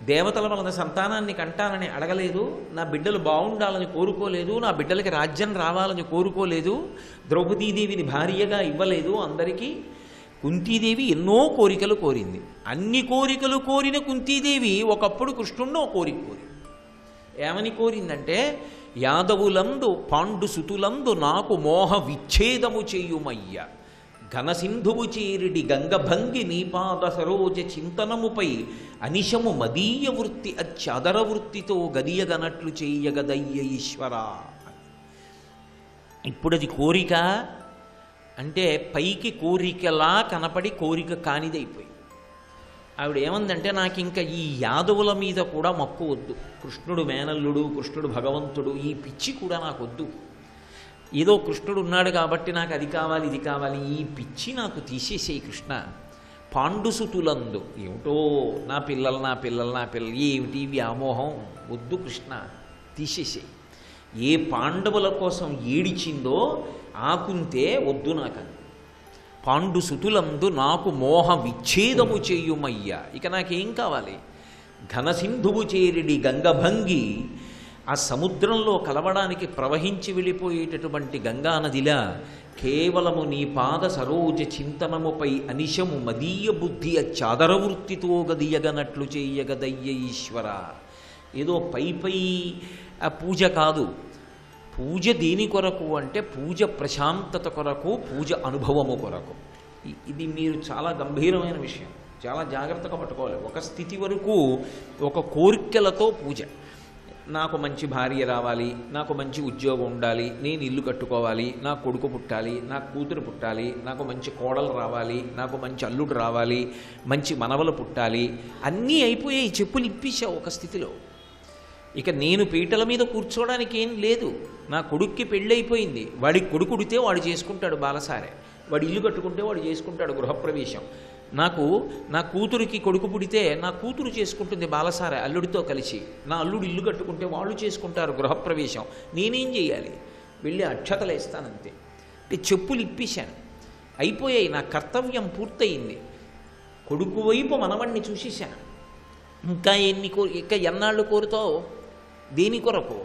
దేవతల వలన సంతానాన్ని కంటానని అడగలేదు, నా బిడ్డలు బాగుండాలని కోరుకోలేదు, నా బిడ్డలకి రాజ్యం రావాలని కోరుకోలేదు, ద్రౌపదీదేవిని భార్యగా ఇవ్వలేదు అందరికీ. కుంతీదేవి ఎన్నో కోరికలు కోరింది. అన్ని కోరికలు కోరిన కుంతీదేవి ఒకప్పుడు కృష్ణుణ్ణి కోరిక కోరింది. ఏమని కోరిందంటే, యాదవులందు పాండు సుతులందు నాకు మోహ విచ్ఛేదము చేయుమయ్య, ఘనసింధువు చేరిడి గంగభంగి నీపాద సరోజ చింతనముపై అనిశము మదీయ వృత్తి అచ్చదర వృత్తితో గదియగనట్లు చెయ్యగదయ్య ఈశ్వరా. ఇప్పుడు అది కోరిక అంటే పైకి కోరికలా కనపడి కోరిక కానిదైపోయింది. ఆవిడ ఏమందంటే, నాకు ఇంకా ఈ యాదవుల మీద కూడా మక్కువ వద్దు, కృష్ణుడు మేనల్లుడు, కృష్ణుడు భగవంతుడు, ఈ పిచ్చి కూడా నాకు వద్దు. ఏదో కృష్ణుడు ఉన్నాడు కాబట్టి నాకు అది కావాలి ఇది కావాలి, ఈ పిచ్చి నాకు తీసేసేయి కృష్ణ. పాండుసుతులందు ఏమిటో నా పిల్లలు ఏమిటి వ్యామోహం, వద్దు కృష్ణ తీసేసేయి. ఏ పాండవుల కోసం ఏడిచిందో ఆకుంతే వద్దు నాకని. పాండుసుతులందు నాకు మోహ విచ్ఛేదము చేయుమయ్యా, ఇక నాకేం కావాలి. ఘనసింధువు చేరిడి గంగభంగి, ఆ సముద్రంలో కలవడానికి ప్రవహించి వెళ్ళిపోయేటటువంటి గంగానదిలా కేవలము నీ పాద సరోజ చింతనముపై అనిశము మదీయ బుద్ధి అచ్చాదర వృత్తితో గదియగనట్లు చెయ్యగదయ్య ఈశ్వర. ఏదో పై ఆ పూజ కాదు. పూజ దేని కొరకు అంటే, పూజ ప్రశాంతత కొరకు, పూజ అనుభవము కొరకు. ఇది మీరు చాలా గంభీరమైన విషయం, చాలా జాగ్రత్తగా పట్టుకోవాలి. ఒక స్థితి వరకు ఒక కోరికలతో పూజ. నాకు మంచి భార్య రావాలి, నాకు మంచి ఉద్యోగం ఉండాలి, నేను ఇల్లు కట్టుకోవాలి, నా కొడుకు పుట్టాలి, నా కూతురు పుట్టాలి, నాకు మంచి కోడలు రావాలి, నాకు మంచి అల్లుడు రావాలి, మంచి మనవలు పుట్టాలి, అన్నీ అయిపోయాయి. చెప్పులు ఇప్పించావు ఒక స్థితిలో. ఇక నేను పీటల మీద కూర్చోవడానికి ఏం లేదు. నా కొడుక్కి పెళ్ళైపోయింది, వాడికి కొడుకుడితే వాడు చేసుకుంటాడు బాలసారే, వాడు ఇల్లు కట్టుకుంటే వాడు చేసుకుంటాడు గృహప్రవేశం, నా కూతురికి కొడుకు పుడితే నా కూతురు చేసుకుంటుంది బాలసార అల్లుడితో కలిసి, నా అల్లుడు ఇల్లు కట్టుకుంటే వాళ్ళు చేసుకుంటారు గృహప్రవేశం, నేనేం చేయాలి? వెళ్ళి అక్షతలు వేస్తానంతే. అంటే చెప్పులు ఇప్పేశాను, అయిపోయాయి, నా కర్తవ్యం పూర్తయింది. కొడుకు వైపు మనవణ్ణి చూసేశాను. ఇంకా ఇంకా ఎన్నాళ్ళు కోరుతావు? దేని కొరకు?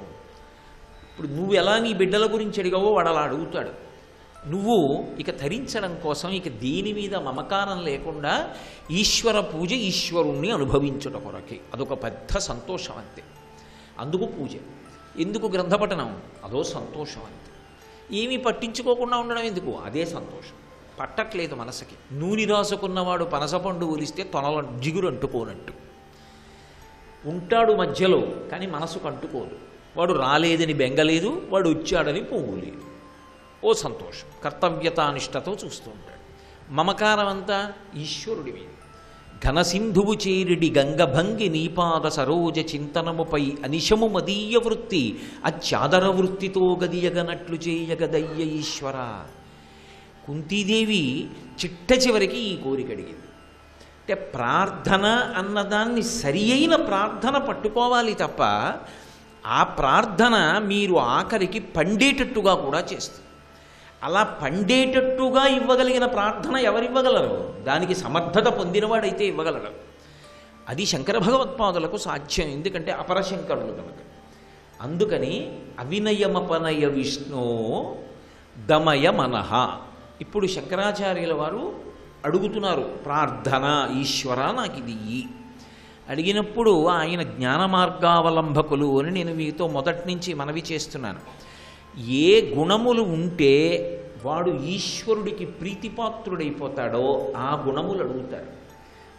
ఇప్పుడు నువ్వు ఎలా నీ బిడ్డల గురించి అడిగావో వాడు అలా అడుగుతాడు. నువ్వు ఇక ధరించడం కోసం ఇక దేని మీద మమకారం లేకుండా ఈశ్వర పూజ, ఈశ్వరుణ్ణి అనుభవించుట కొరకే. అదొక పెద్ద సంతోషం అంతే. అందుకు పూజ, ఎందుకు గ్రంథపఠనం? అదో సంతోషం అంతే. ఏమీ పట్టించుకోకుండా ఉండడం ఎందుకు? అదే సంతోషం. పట్టట్లేదు మనసుకి. నూనె రాసుకున్నవాడు పనసపండు ఒలిస్తే తొనల జిగురు అంటుకోనట్టు ఉంటాడు మధ్యలో, కానీ మనసుకు అంటుకోదు. వాడు రాలేదని బెంగలేదు, వాడు వచ్చాడని పొంగులేదు. ఓ సంతోషం. కర్తవ్యతానిష్టతో చూస్తూ ఉంటాడు. మమకారం అంతా ఈశ్వరుడి మీద. ఘనసింధువు చేరిడి గంగభంగి నీపాద సరోజ చింతనముపై అనిశము మదీయ వృత్తి అత్యాదర వృత్తితో గదియగనట్లు చేయగదయ్య ఈశ్వర. కుంతీదేవి చిట్ట చివరికి ఈ కోరిక అడిగింది. అంటే ప్రార్థన అన్నదాన్ని సరి అయిన ప్రార్థన పట్టుకోవాలి తప్ప ఆ ప్రార్థన మీరు ఆఖరికి పండేటట్టుగా కూడా చేస్తుంది. అలా పండేటట్టుగా ఇవ్వగలిగిన ప్రార్థన ఎవరివ్వగలరు? దానికి సమర్థత పొందినవాడైతే ఇవ్వగలరు. అది శంకర భగవత్పాదులకు సాధ్యం, ఎందుకంటే అపరశంకరులు కనుక. అందుకని అవినయమపనయ విష్ణో దమయ మనః. ఇప్పుడు శంకరాచార్యుల వారు అడుగుతున్నారు ప్రార్థన, ఈశ్వర నాకు ఇది ఇయ్యి. అడిగినప్పుడు ఆయన జ్ఞాన మార్గావలంబకులు అని నేను మీతో మొదటి నుంచి మనవి చేస్తున్నాను. ఏ గుణములు ఉంటే వాడు ఈశ్వరుడికి ప్రీతిపాత్రుడైపోతాడో ఆ గుణములు అడుగుతాడు.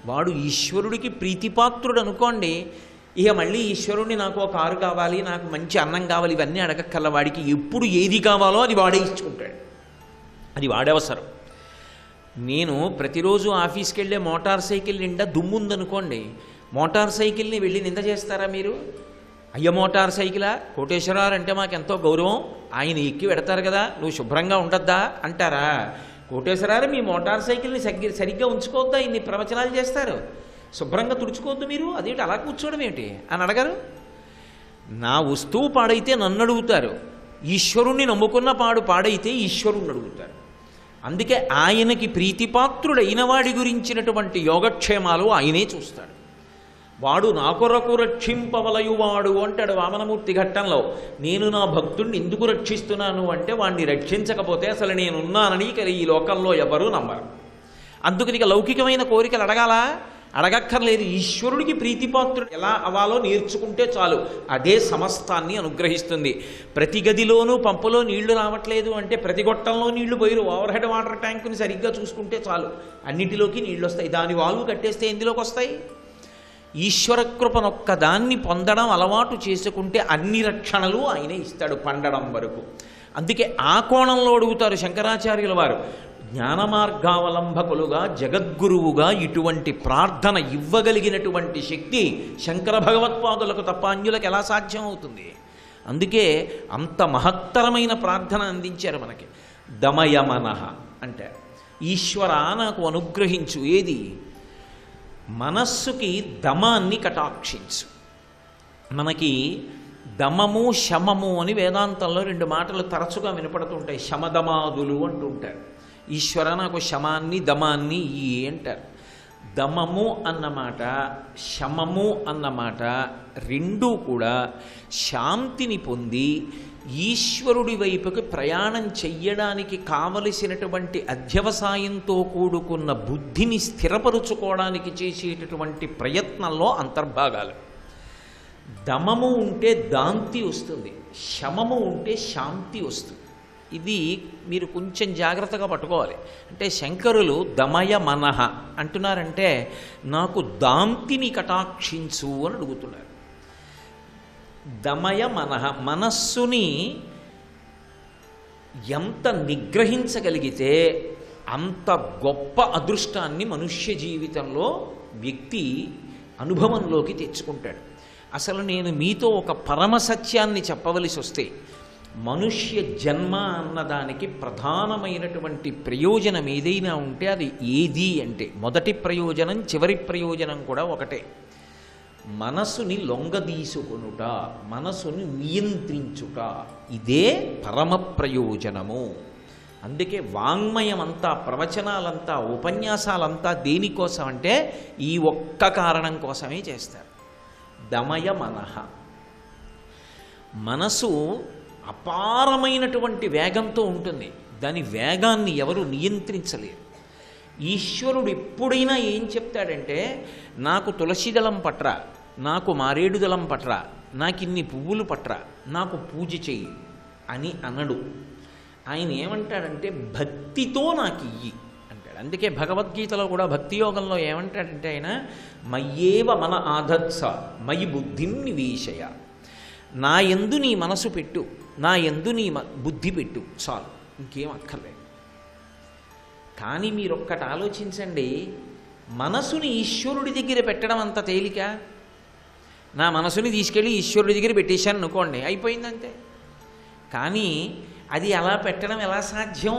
వాడు ఈశ్వరుడికి ప్రీతిపాత్రుడు అనుకోండి, ఇక మళ్ళీ ఈశ్వరుడిని నాకు ఒక కారు కావాలి, నాకు మంచి అన్నం కావాలి, ఇవన్నీ అడగక్కల. వాడికి ఎప్పుడు ఏది కావాలో అది వాడే ఇచ్చుకుంటాడు. అది వాడవసరం. నేను ప్రతిరోజు ఆఫీస్కి వెళ్ళే మోటార్ సైకిల్ నిండా దుమ్ముందనుకోండి, మోటార్ సైకిల్ని వెళ్ళి నింద చేస్తారా మీరు? అయ్య మోటార్ సైకిలా, కోటేశ్వరారు అంటే మాకెంతో గౌరవం, ఆయన ఎక్కి పెడతారు కదా, నువ్వు శుభ్రంగా ఉండద్దా అంటారా? కోటేశ్వరారు మీ మోటార్ సైకిల్ని సరిగ్గా ఉంచుకోవద్దా, ఇన్ని ప్రవచనాలు చేస్తారు, శుభ్రంగా తుడుచుకోవద్దు మీరు, అదేంటి అలా కూర్చోవడం ఏమిటి అని అడగరు? నా వస్తువు పాడైతే నన్ను అడుగుతారు, ఈశ్వరుణ్ణి నమ్ముకున్న పాడైతే ఈశ్వరుణ్ణి అడుగుతారు. అందుకే ఆయనకి ప్రీతిపాత్రుడైన వాడి గురించినటువంటి యోగక్షేమాలు ఆయనే చూస్తాడు. వాడు నా కొరకు రక్షింపవలయువాడు అంటాడు వామనమూర్తి ఘట్టంలో. నేను నా భక్తుడిని ఎందుకు రక్షిస్తున్నాను అంటే వాడిని రక్షించకపోతే అసలు నేనున్నానని ఈ లోకంలో ఎవరూ నమ్మరు. అందుకని ఇక లౌకికమైన కోరికలు అడగక్కర్లేదు. ఈశ్వరుడికి ప్రీతిపాత్రుడు ఎలా అవ్వాలో నేర్చుకుంటే చాలు, అదే సమస్తాన్ని అనుగ్రహిస్తుంది. ప్రతి గదిలోనూ పంపులో నీళ్లు రావట్లేదు అంటే ప్రతి గొట్టంలో నీళ్లు పోయి ఓవర్ హెడ్ వాటర్ ట్యాంకుని సరిగ్గా చూసుకుంటే చాలు, అన్నిటిలోకి నీళ్లు వస్తాయి. దాని వాల్వ్ కట్టేస్తే ఎందులోకి వస్తాయి? ఈశ్వర కృపనొక్క దాన్ని పొందడం అలవాటు చేసుకుంటే అన్ని రక్షణలు ఆయనే ఇస్తాడు పండడం వరకు. అందుకే ఆ కోణంలో అడుగుతారు శంకరాచార్యుల వారు. జ్ఞాన మార్గావలంబకులుగా జగద్గురువుగా ఇటువంటి ప్రార్థన ఇవ్వగలిగినటువంటి శక్తి శంకర భగవత్పాదులకు తప్ప అన్యులకు ఎలా సాధ్యం అవుతుంది? అందుకే అంత మహత్తరమైన ప్రార్థన అందించారు మనకి. దమయ మనః అంటే ఈశ్వర నాకు అనుగ్రహించు. ఏది? మనస్సుకి దమాన్ని కటాక్షించు. మనకి దమము శమము అని వేదాంతంలో రెండు మాటలు తరచుగా వినపడుతుంటాయి. శమదమాదులు అంటుంటారు. ఈశ్వర నాకు శమాన్ని దమాన్ని ఇయ్యి అంటారు. దమము అన్నమాట శమము అన్నమాట రెండూ కూడా శాంతిని పొంది ఈశ్వరుడి వైపుకి ప్రయాణం చెయ్యడానికి కావలసినటువంటి అధ్యవసాయంతో కూడుకున్న బుద్ధిని స్థిరపరుచుకోవడానికి చేసేటటువంటి ప్రయత్నంలో అంతర్భాగాలు. దమము ఉంటే దాంతి వస్తుంది, శమము ఉంటే శాంతి వస్తుంది. ఇది మీరు కొంచెం జాగ్రత్తగా పట్టుకోవాలి. అంటే శంకరులు దమయ మనః అంటున్నారంటే నాకు దాంతిని కటాక్షించు అని అడుగుతున్నారు. దమయ మనః, మనస్సుని ఎంత నిగ్రహించగలిగితే అంత గొప్ప అదృష్టాన్ని మనుష్య జీవితంలో వ్యక్తి అనుభవంలోకి తెచ్చుకుంటాడు. అసలు నేను మీతో ఒక పరమ సత్యాన్ని చెప్పవలసి వస్తే, మనుష్య జన్మ అన్నదానికి ప్రధానమైనటువంటి ప్రయోజనం ఏదైనా ఉంటే అది ఏది అంటే మొదటి ప్రయోజనం చివరి ప్రయోజనం కూడా ఒకటే. మనసుని లొంగదీసుకొనుట, మనసుని నియంత్రించుట, ఇదే పరమ ప్రయోజనము. అందుకే వాంగ్మయం అంతా, ప్రవచనాలంతా, ఉపన్యాసాలంతా దేనికోసం అంటే ఈ ఒక్క కారణం కోసమే చేస్తారు. దమయ మనః, మనసు అపారమైనటువంటి వేగంతో ఉంటుంది. దాని వేగాన్ని ఎవరు నియంత్రించలేరు. ఈశ్వరుడు ఎప్పుడైనా ఏం చెప్తాడంటే, నాకు తులసిదళం పట్రా, నాకు మారేడుదళం పట్రా, నాకు ఇన్ని పువ్వులు పట్రా, నాకు పూజ చెయ్యి అని అనడు. ఆయన ఏమంటాడంటే భక్తితో నాకు ఇయ్యి అంటాడు. అందుకే భగవద్గీతలో కూడా భక్తి యోగంలో ఏమంటాడంటే ఆయన మయ్యేవ మన ఆధత్స మయి బుద్ధిం నివేశయ, నా యందు నీ మనసు పెట్టు, నా యందు నీ బుద్ధి పెట్టు, చాలు, ఇంకేం అక్కర్లేదు. కానీ మీరొక్కటి ఆలోచించండి, మనసుని ఈశ్వరుడి దగ్గర పెట్టడం అంత తేలిక? నా మనసుని తీసుకెళ్ళి ఈశ్వరుడి దగ్గర పెట్టేశాను అనుకోండి, అయిపోయిందంతే. కానీ అది అలా పెట్టడం ఎలా సాధ్యం?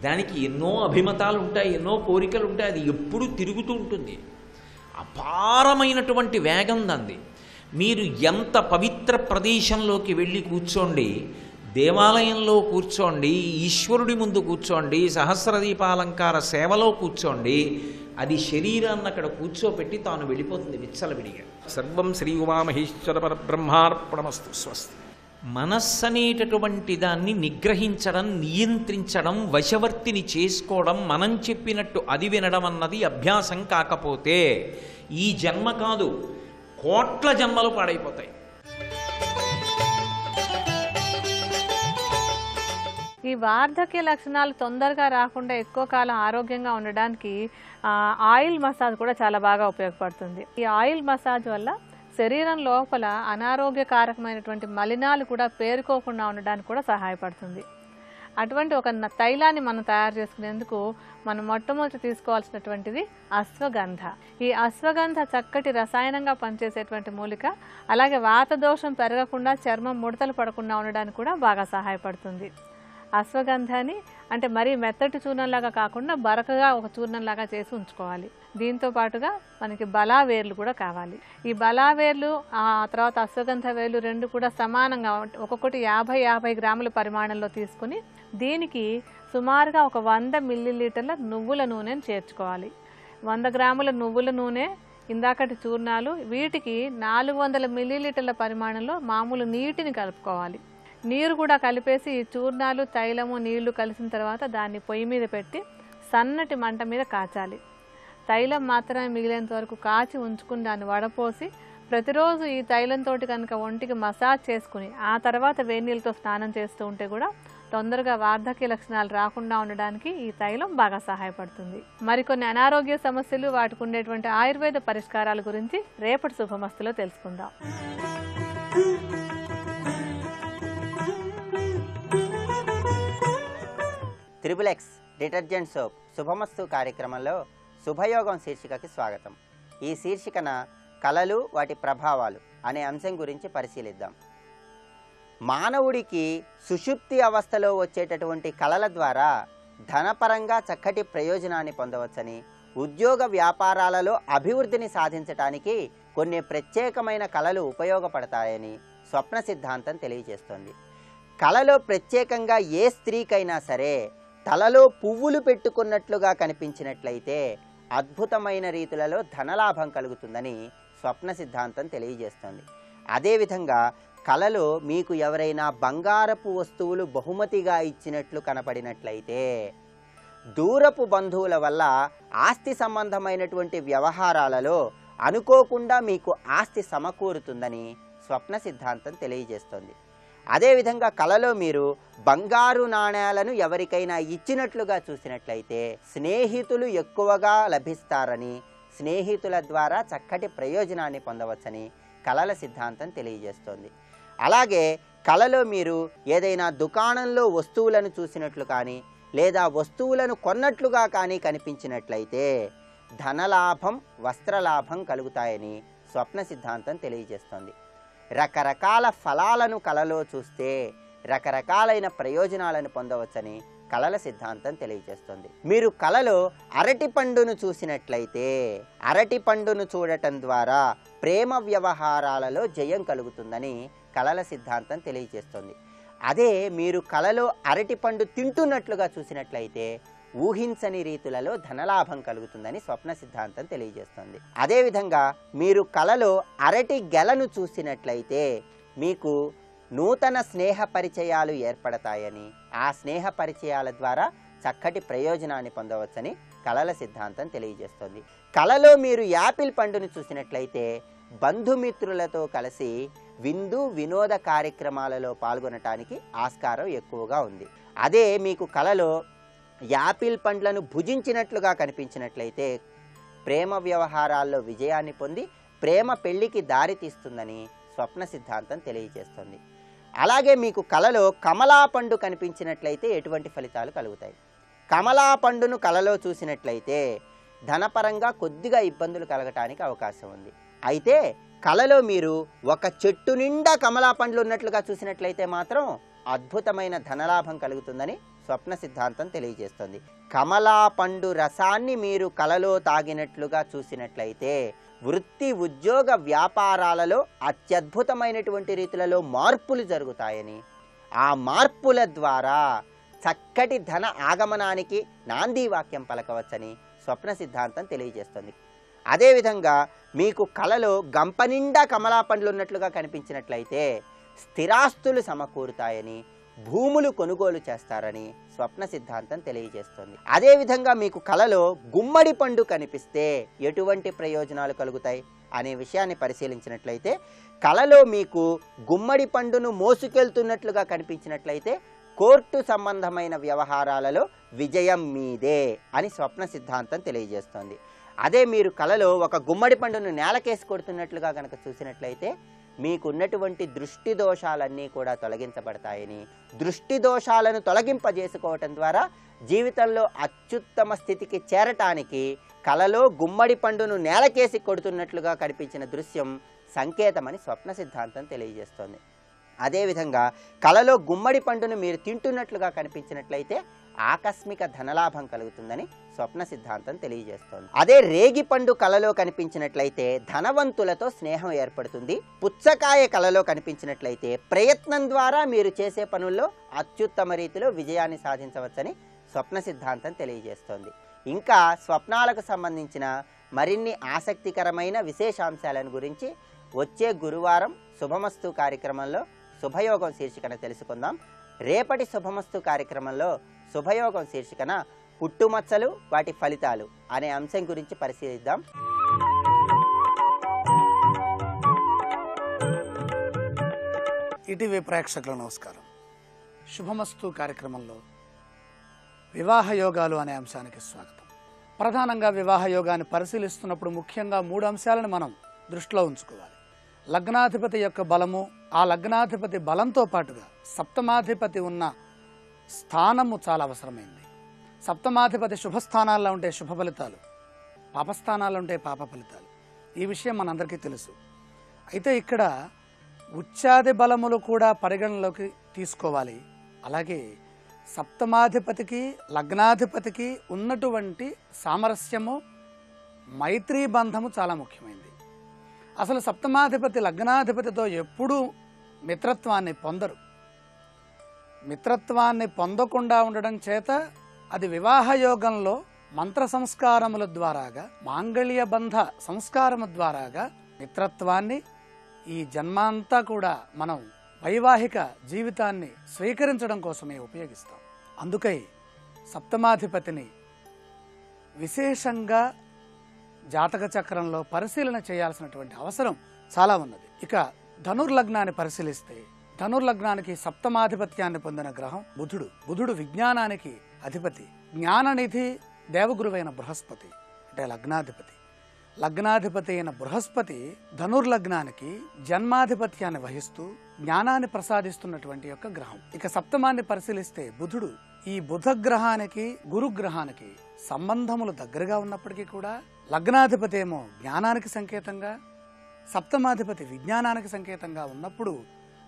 దానికి ఎన్నో అభిమతాలు ఉంటాయి, ఎన్నో కోరికలు ఉంటాయి, అది ఎప్పుడూ తిరుగుతూ ఉంటుంది. అపారమైనటువంటి వేగం దాన్ని. మీరు ఎంత పవిత్ర ప్రదేశంలోకి వెళ్ళి కూర్చోండి, దేవాలయంలో కూర్చోండి, ఈశ్వరుడి ముందు కూర్చోండి, సహస్రదీపాలంకార సేవలో కూర్చోండి, అది శరీరాన్ని అక్కడ కూర్చోపెట్టి తాను వెళ్ళిపోతుంది విచ్చలవిడిగా. సర్వం శ్రీ ఉమామహేశ్వర పరబ్రహ్మార్పణమస్తు. స్వస్తి. మనస్సు అనేటటువంటి దాన్ని నిగ్రహించడం, నియంత్రించడం, వశవర్తిని చేసుకోవడం, మనం చెప్పినట్టు అది వినడం అన్నది అభ్యాసం కాకపోతే ఈ జన్మ కాదు, కోట్ల జన్మలు పాడైపోతాయి. ఈ వార్ధక్య లక్షణాలు తొందరగా రాకుండా ఎక్కువ కాలం ఆరోగ్యంగా ఉండడానికి ఆయిల్ మసాజ్ కూడా చాలా బాగా ఉపయోగపడుతుంది. ఈ ఆయిల్ మసాజ్ వల్ల శరీరం లోపల అనారోగ్యకారకమైనటువంటి మలినాలు కూడా పేరుకోకుండా ఉండడానికి కూడా సహాయపడుతుంది. అటువంటి ఒక తైలాన్ని మనం తయారు చేసుకునేందుకు మనం మొట్టమొదటి తీసుకోవాల్సినటువంటిది అశ్వగంధ. ఈ అశ్వగంధ చక్కటి రసాయనంగా పనిచేసేటువంటి మూలిక. అలాగే వాతదోషం పెరగకుండా, చర్మం ముడతలు పడకుండా ఉండడానికి కూడా బాగా సహాయపడుతుంది. అశ్వగంధాన్ని అంటే మరీ మెత్తటి చూర్ణంలాగా కాకుండా బరకగా ఒక చూర్ణంలాగా చేసి ఉంచుకోవాలి. దీంతో పాటుగా మనకి బలా వేర్లు కూడా కావాలి. ఈ బలా వేర్లు తర్వాత అశ్వగంధ వేర్లు రెండు కూడా సమానంగా ఒక్కొక్కటి 50 గ్రాముల పరిమాణంలో తీసుకుని దీనికి సుమారుగా ఒక 100 మిల్లీలీటర్ల నువ్వుల నూనెను చేర్చుకోవాలి. 100 గ్రాముల నువ్వుల నూనె, ఇందాకటి చూర్ణాలు, వీటికి 400 మిల్లీలీటర్ల పరిమాణంలో మామూలు నీటిని కలుపుకోవాలి. నీరు కూడా కలిపేసి చూర్ణాలు, తైలము, నీళ్లు కలిసిన తర్వాత దాన్ని పొయ్యి మీద పెట్టి సన్నటి మంట మీద కాచాలి. తైలం మాత్రమే మిగిలేంత వరకు కాచి ఉంచుకుని దాన్ని వడపోసి ప్రతిరోజు ఈ తైలంతో కనుక ఒంటికి మసాజ్ చేసుకుని ఆ తర్వాత వేడినీళ్ళతో స్నానం చేస్తూ ఉంటే కూడా తొందరగా వార్ధక్య లక్షణాలు రాకుండా ఉండడానికి ఈ తైలం బాగా సహాయపడుతుంది. మరికొన్ని అనారోగ్య సమస్యలు, వాటికి ఉండేటువంటి ఆయుర్వేద పరిష్కారాల గురించి రేపటి శుభమస్తులో తెలుసుకుందాం. త్రిబులెక్స్ డిటర్జెంట్ సోప్ శుభమస్తు కార్యక్రమంలో శుభయోగం శీర్షికకి స్వాగతం. ఈ శీర్షికన కళలు, వాటి ప్రభావాలు అనే అంశం గురించి పరిశీలిద్దాం. మానవుడికి సుషుప్తి అవస్థలో వచ్చేటటువంటి కళల ద్వారా ధనపరంగా చక్కటి ప్రయోజనాన్ని పొందవచ్చని, ఉద్యోగ వ్యాపారాలలో అభివృద్ధిని సాధించడానికి కొన్ని ప్రత్యేకమైన కళలు ఉపయోగపడతాయని స్వప్న సిద్ధాంతం తెలియజేస్తోంది. కళలో ప్రత్యేకంగా ఏ స్త్రీకైనా సరే తలలో పువ్వులు పెట్టుకున్నట్లుగా కనిపించినట్లయితే అద్భుతమైన రీతులలో ధనలాభం కలుగుతుందని స్వప్న సిద్ధాంతం తెలియజేస్తోంది. అదేవిధంగా కలలో మీకు ఎవరైనా బంగారపు వస్తువులు బహుమతిగా ఇచ్చినట్లు కనపడినట్లయితే దూరపు బంధువుల వల్ల ఆస్తి సంబంధమైనటువంటి వ్యవహారాలలో అనుకోకుండా మీకు ఆస్తి సమకూరుతుందని స్వప్న సిద్ధాంతం తెలియజేస్తోంది. అదేవిధంగా కలలో మీరు బంగారు నాణేలను ఎవరికైనా ఇచ్చినట్లుగా చూసినట్లయితే స్నేహితులు ఎక్కువగా లభిస్తారని, స్నేహితుల ద్వారా చక్కటి ప్రయోజనాన్ని పొందవచ్చని కళల సిద్ధాంతం తెలియజేస్తోంది. అలాగే కళలో మీరు ఏదైనా దుకాణంలో వస్తువులను చూసినట్లు కానీ లేదా వస్తువులను కొన్నట్లుగా కానీ కనిపించినట్లయితే ధనలాభం, వస్త్రలాభం కలుగుతాయని స్వప్న సిద్ధాంతం తెలియజేస్తోంది. రకరకాల ఫలాలను కలలో చూస్తే రకరకాలైన ప్రయోజనాలను పొందవచ్చని కళల సిద్ధాంతం తెలియజేస్తుంది. మీరు కళలో అరటి పండును చూసినట్లయితే అరటి పండును చూడటం ద్వారా ప్రేమ వ్యవహారాలలో జయం కలుగుతుందని కళల సిద్ధాంతం తెలియజేస్తుంది. అదే మీరు కళలో అరటి పండు తింటున్నట్లుగా చూసినట్లయితే ఊహించని రీతులలో ధనలాభం కలుగుతుందని స్వప్న సిద్ధాంతం తెలియజేస్తుంది. అదేవిధంగా మీరు కళలో అరటి గెలను చూసినట్లయితే మీకు నూతన స్నేహ పరిచయాలు ఏర్పడతాయని, ఆ స్నేహ పరిచయాల ద్వారా చక్కటి ప్రయోజనాన్ని పొందవచ్చని కళల సిద్ధాంతం తెలియజేస్తుంది. కళలో మీరు యాపిల్ పండును చూసినట్లయితే బంధుమిత్రులతో కలిసి విందు వినోద కార్యక్రమాలలో పాల్గొనటానికి ఆస్కారం ఎక్కువగా ఉంది. అదే మీకు కళలో యాపిల్ పండ్లను భుజించినట్లుగా కనిపించినట్లయితే ప్రేమ వ్యవహారాల్లో విజయాన్ని పొంది ప్రేమ పెళ్లికి దారి తీస్తుందని స్వప్న సిద్ధాంతం తెలియజేస్తుంది. అలాగే మీకు కళలో కమలా పండు కనిపించినట్లయితే ఎటువంటి ఫలితాలు కలుగుతాయి? కమలా పండును కళలో చూసినట్లయితే ధనపరంగా కొద్దిగా ఇబ్బందులు కలగటానికి అవకాశం ఉంది. అయితే కళలో మీరు ఒక చెట్టు నిండా కమలా పండ్లు ఉన్నట్లుగా చూసినట్లయితే మాత్రం అద్భుతమైన ధనలాభం కలుగుతుందని స్వప్న సిద్ధాంతం తెలియజేస్తుంది. కమలా పండు రసాన్ని మీరు కళలో తాగినట్లుగా చూసినట్లయితే వృత్తి ఉద్యోగ వ్యాపారాలలో అత్యద్భుతమైనటువంటి రీతులలో మార్పులు జరుగుతాయని, ఆ మార్పుల ద్వారా చక్కటి ధన ఆగమనానికి నాంది వాక్యం పలకవచ్చని స్వప్న సిద్ధాంతం తెలియజేస్తుంది. అదేవిధంగా మీకు కళలో గంప నిండా కమలా పండ్లు ఉన్నట్లుగా కనిపించినట్లయితే స్థిరాస్తులు సమకూరుతాయని, భూములు కొనుగోలు చేస్తారని స్వప్న సిద్ధాంతం తెలియజేస్తుంది. అదేవిధంగా మీకు కళలో గుమ్మడి పండు కనిపిస్తే ఎటువంటి ప్రయోజనాలు కలుగుతాయి అనే విషయాన్ని పరిశీలించినట్లయితే కళలో మీకు గుమ్మడి పండును మోసుకెళ్తున్నట్లుగా కనిపించినట్లయితే కోర్టు సంబంధమైన వ్యవహారాలలో విజయం మీదే అని స్వప్న సిద్ధాంతం తెలియజేస్తుంది. అదే మీరు కళలో ఒక గుమ్మడి పండును నేలకేసి కొడుతున్నట్లుగా కనుక చూసినట్లయితే మీకున్నటువంటి దృష్టి దోషాలన్నీ కూడా తొలగించబడతాయని, దృష్టి దోషాలను తొలగింపజేసుకోవటం ద్వారా జీవితంలో అత్యుత్తమ స్థితికి చేరటానికి కళలో గుమ్మడి పండును నేలకేసి కొడుతున్నట్లుగా కనిపించిన దృశ్యం సంకేతమని స్వప్న సిద్ధాంతం తెలియజేస్తోంది. అదేవిధంగా కళలో గుమ్మడి పండును మీరు తింటున్నట్లుగా కనిపించినట్లయితే ఆకస్మిక ధనలాభం కలుగుతుందని స్వప్న సిద్ధాంతం తెలియజేస్తోంది. అదే రేగి పండు కళలో కనిపించినట్లయితే ధనవంతులతో స్నేహం ఏర్పడుతుంది. పుచ్చకాయ కళలో కనిపించినట్లయితే ప్రయత్నం ద్వారా మీరు చేసే పనుల్లో అత్యుత్తమ రీతిలో విజయాన్ని సాధించవచ్చని స్వప్న సిద్ధాంతం తెలియజేస్తోంది. ఇంకా స్వప్నాలకు సంబంధించిన మరిన్ని ఆసక్తికరమైన విశేషాంశాలను గురించి వచ్చే గురువారం శుభమస్తు కార్యక్రమంలో శుభయోగం శీర్షికన తెలుసుకుందాం. రేపటి శుభమస్తు కార్యక్రమంలో శుభయోగం శీర్షికన పుట్టుమచ్చలు వాటి ఫలితాలు అనే అంశం గురించి పరిశీలిద్దాం. ఈటీవీ ప్రేక్షకులకు నమస్కారం. శుభమస్తు కార్యక్రమంలో వివాహ యోగాలు అనే అంశానికి స్వాగతం. ప్రధానంగా వివాహ యోగాన్ని పరిశీలిస్తున్నప్పుడు ముఖ్యంగా 3 అంశాలను మనం దృష్టిలో ఉంచుకోవాలి. లగ్నాధిపతి యొక్క బలము, ఆ లగ్నాధిపతి బలంతో పాటుగా సప్తమాధిపతి ఉన్న స్థానము చాలా అవసరమైంది. సప్తమాధిపతి శుభస్థానాల్లో ఉంటే శుభ ఫలితాలు, పాపస్థానాల్లో ఉంటే పాప ఫలితాలు. ఈ విషయం మనందరికీ తెలుసు. అయితే ఇక్కడ ఉచ్చాది బలములు కూడా పరిగణలోకి తీసుకోవాలి. అలాగే సప్తమాధిపతికి లగ్నాధిపతికి ఉన్నటువంటి సామరస్యము, మైత్రీ బంధము చాలా ముఖ్యమైనది. అసలు సప్తమాధిపతి లగ్నాధిపతితో ఎప్పుడూ మిత్రత్వాన్ని పొందరు. మిత్రత్వాన్ని పొందకుండా ఉండడం చేత అది వివాహ యోగంలో మంత్ర సంస్కారముల ద్వారాగా, మాంగళ్య బంధ సంస్కారము ద్వారాగా మిత్రత్వాన్ని ఈ జన్మాంతా కూడా మనం వైవాహిక జీవితాన్ని స్వీకరించడం కోసమే ఉపయోగిస్తాం. అందుకై సప్తమాధిపతిని విశేషంగా జాతక చక్రంలో పరిశీలన చేయాల్సినటువంటి అవసరం చాలా ఉన్నది. ఇక ధనుర్లగ్నాన్ని పరిశీలిస్తే ధనుర్లగ్నానికి సప్తమాధిపత్యాన్ని పొందిన గ్రహం బుధుడు. బుధుడు విజ్ఞానానికి అధిపతి, జ్ఞాననిధి దేవగురువైన బృహస్పతి అంటే లగ్నాధిపతి. లగ్నాధిపతి అయిన బృహస్పతి ధనుర్లగ్నానికి జన్మాధిపత్యాన్ని వహిస్తూ జ్ఞానాన్ని ప్రసాదిస్తున్నటువంటి యొక్క గ్రహం. ఇక సప్తమాన్ని పరిశీలిస్తే బుధుడు. ఈ బుధ గ్రహానికి గురుగ్రహానికి సంబంధములు దగ్గరగా ఉన్నప్పటికీ కూడా లగ్నాధిపతి ఏమో జ్ఞానానికి సంకేతంగా, సప్తమాధిపతి విజ్ఞానానికి సంకేతంగా ఉన్నప్పుడు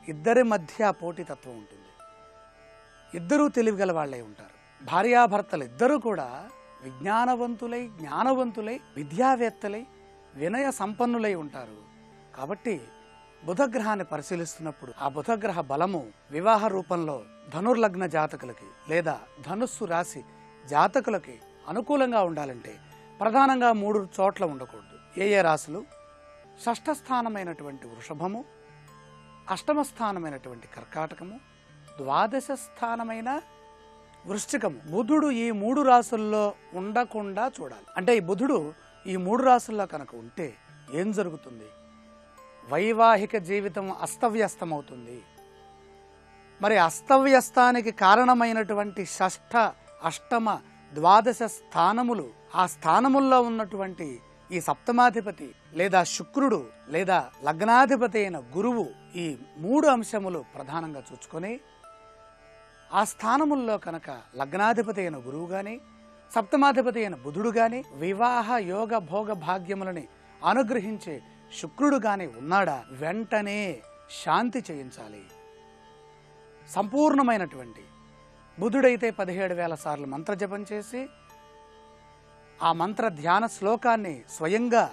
ఇద్దరి మధ్య పోటీతత్వం ఉంటుంది. ఇద్దరూ తెలివిగల వాళ్ళే ఉంటారు. భార్యాభర్తలు ఇద్దరూ కూడా విజ్ఞానవంతులై, జ్ఞానవంతులై, విద్యావేత్తలై, వినయ సంపన్నులై ఉంటారు. కాబట్టి బుధగ్రహాన్ని పరిశీలిస్తున్నప్పుడు ఆ బుధగ్రహ బలము వివాహ రూపంలో ధనుర్లగ్న జాతకులకి లేదా ధనుస్సు రాశి జాతకులకి అనుకూలంగా ఉండాలంటే ప్రధానంగా 3 చోట్ల ఉండకూడదు. ఏ రాశులు? షష్ఠ స్థానమైనటువంటి వృషభము, అష్టమ స్థానమైనటువంటి కర్కాటకము, ద్వాదశ స్థానమైన వృశ్చికము. బుధుడు ఈ 3 రాశుల్లో ఉండకుండా చూడాలి. అంటే ఈ బుధుడు ఈ 3 రాశుల్లో కనుక ఉంటే ఏం జరుగుతుంది? వైవాహిక జీవితం అస్తవ్యస్తమవుతుంది. మరి అస్తవ్యస్తానికి కారణమైనటువంటి షష్ఠ, అష్టమ, ద్వాదశ స్థానములు, ఆ స్థానముల్లో ఉన్నటువంటి ఈ సప్తమాధిపతి లేదా శుక్రుడు లేదా లగ్నాధిపతి అయిన గురువు, ఈ 3 అంశములు ప్రధానంగా చూసుకొని ఆ స్థానముల్లో కనుక లగ్నాధిపతి అయిన గురువు గాని, సప్తమాధిపతి అయిన బుధుడు గాని, వివాహ యోగ భోగ భాగ్యములని అనుగ్రహించే శుక్రుడు గాని ఉన్నాడా, వెంటనే శాంతి చేయించాలి. సంపూర్ణమైనటువంటి బుధుడైతే 17,000 సార్లు మంత్రజపం చేసి ఆ మంత్ర ధ్యాన శ్లోకాన్ని స్వయంగా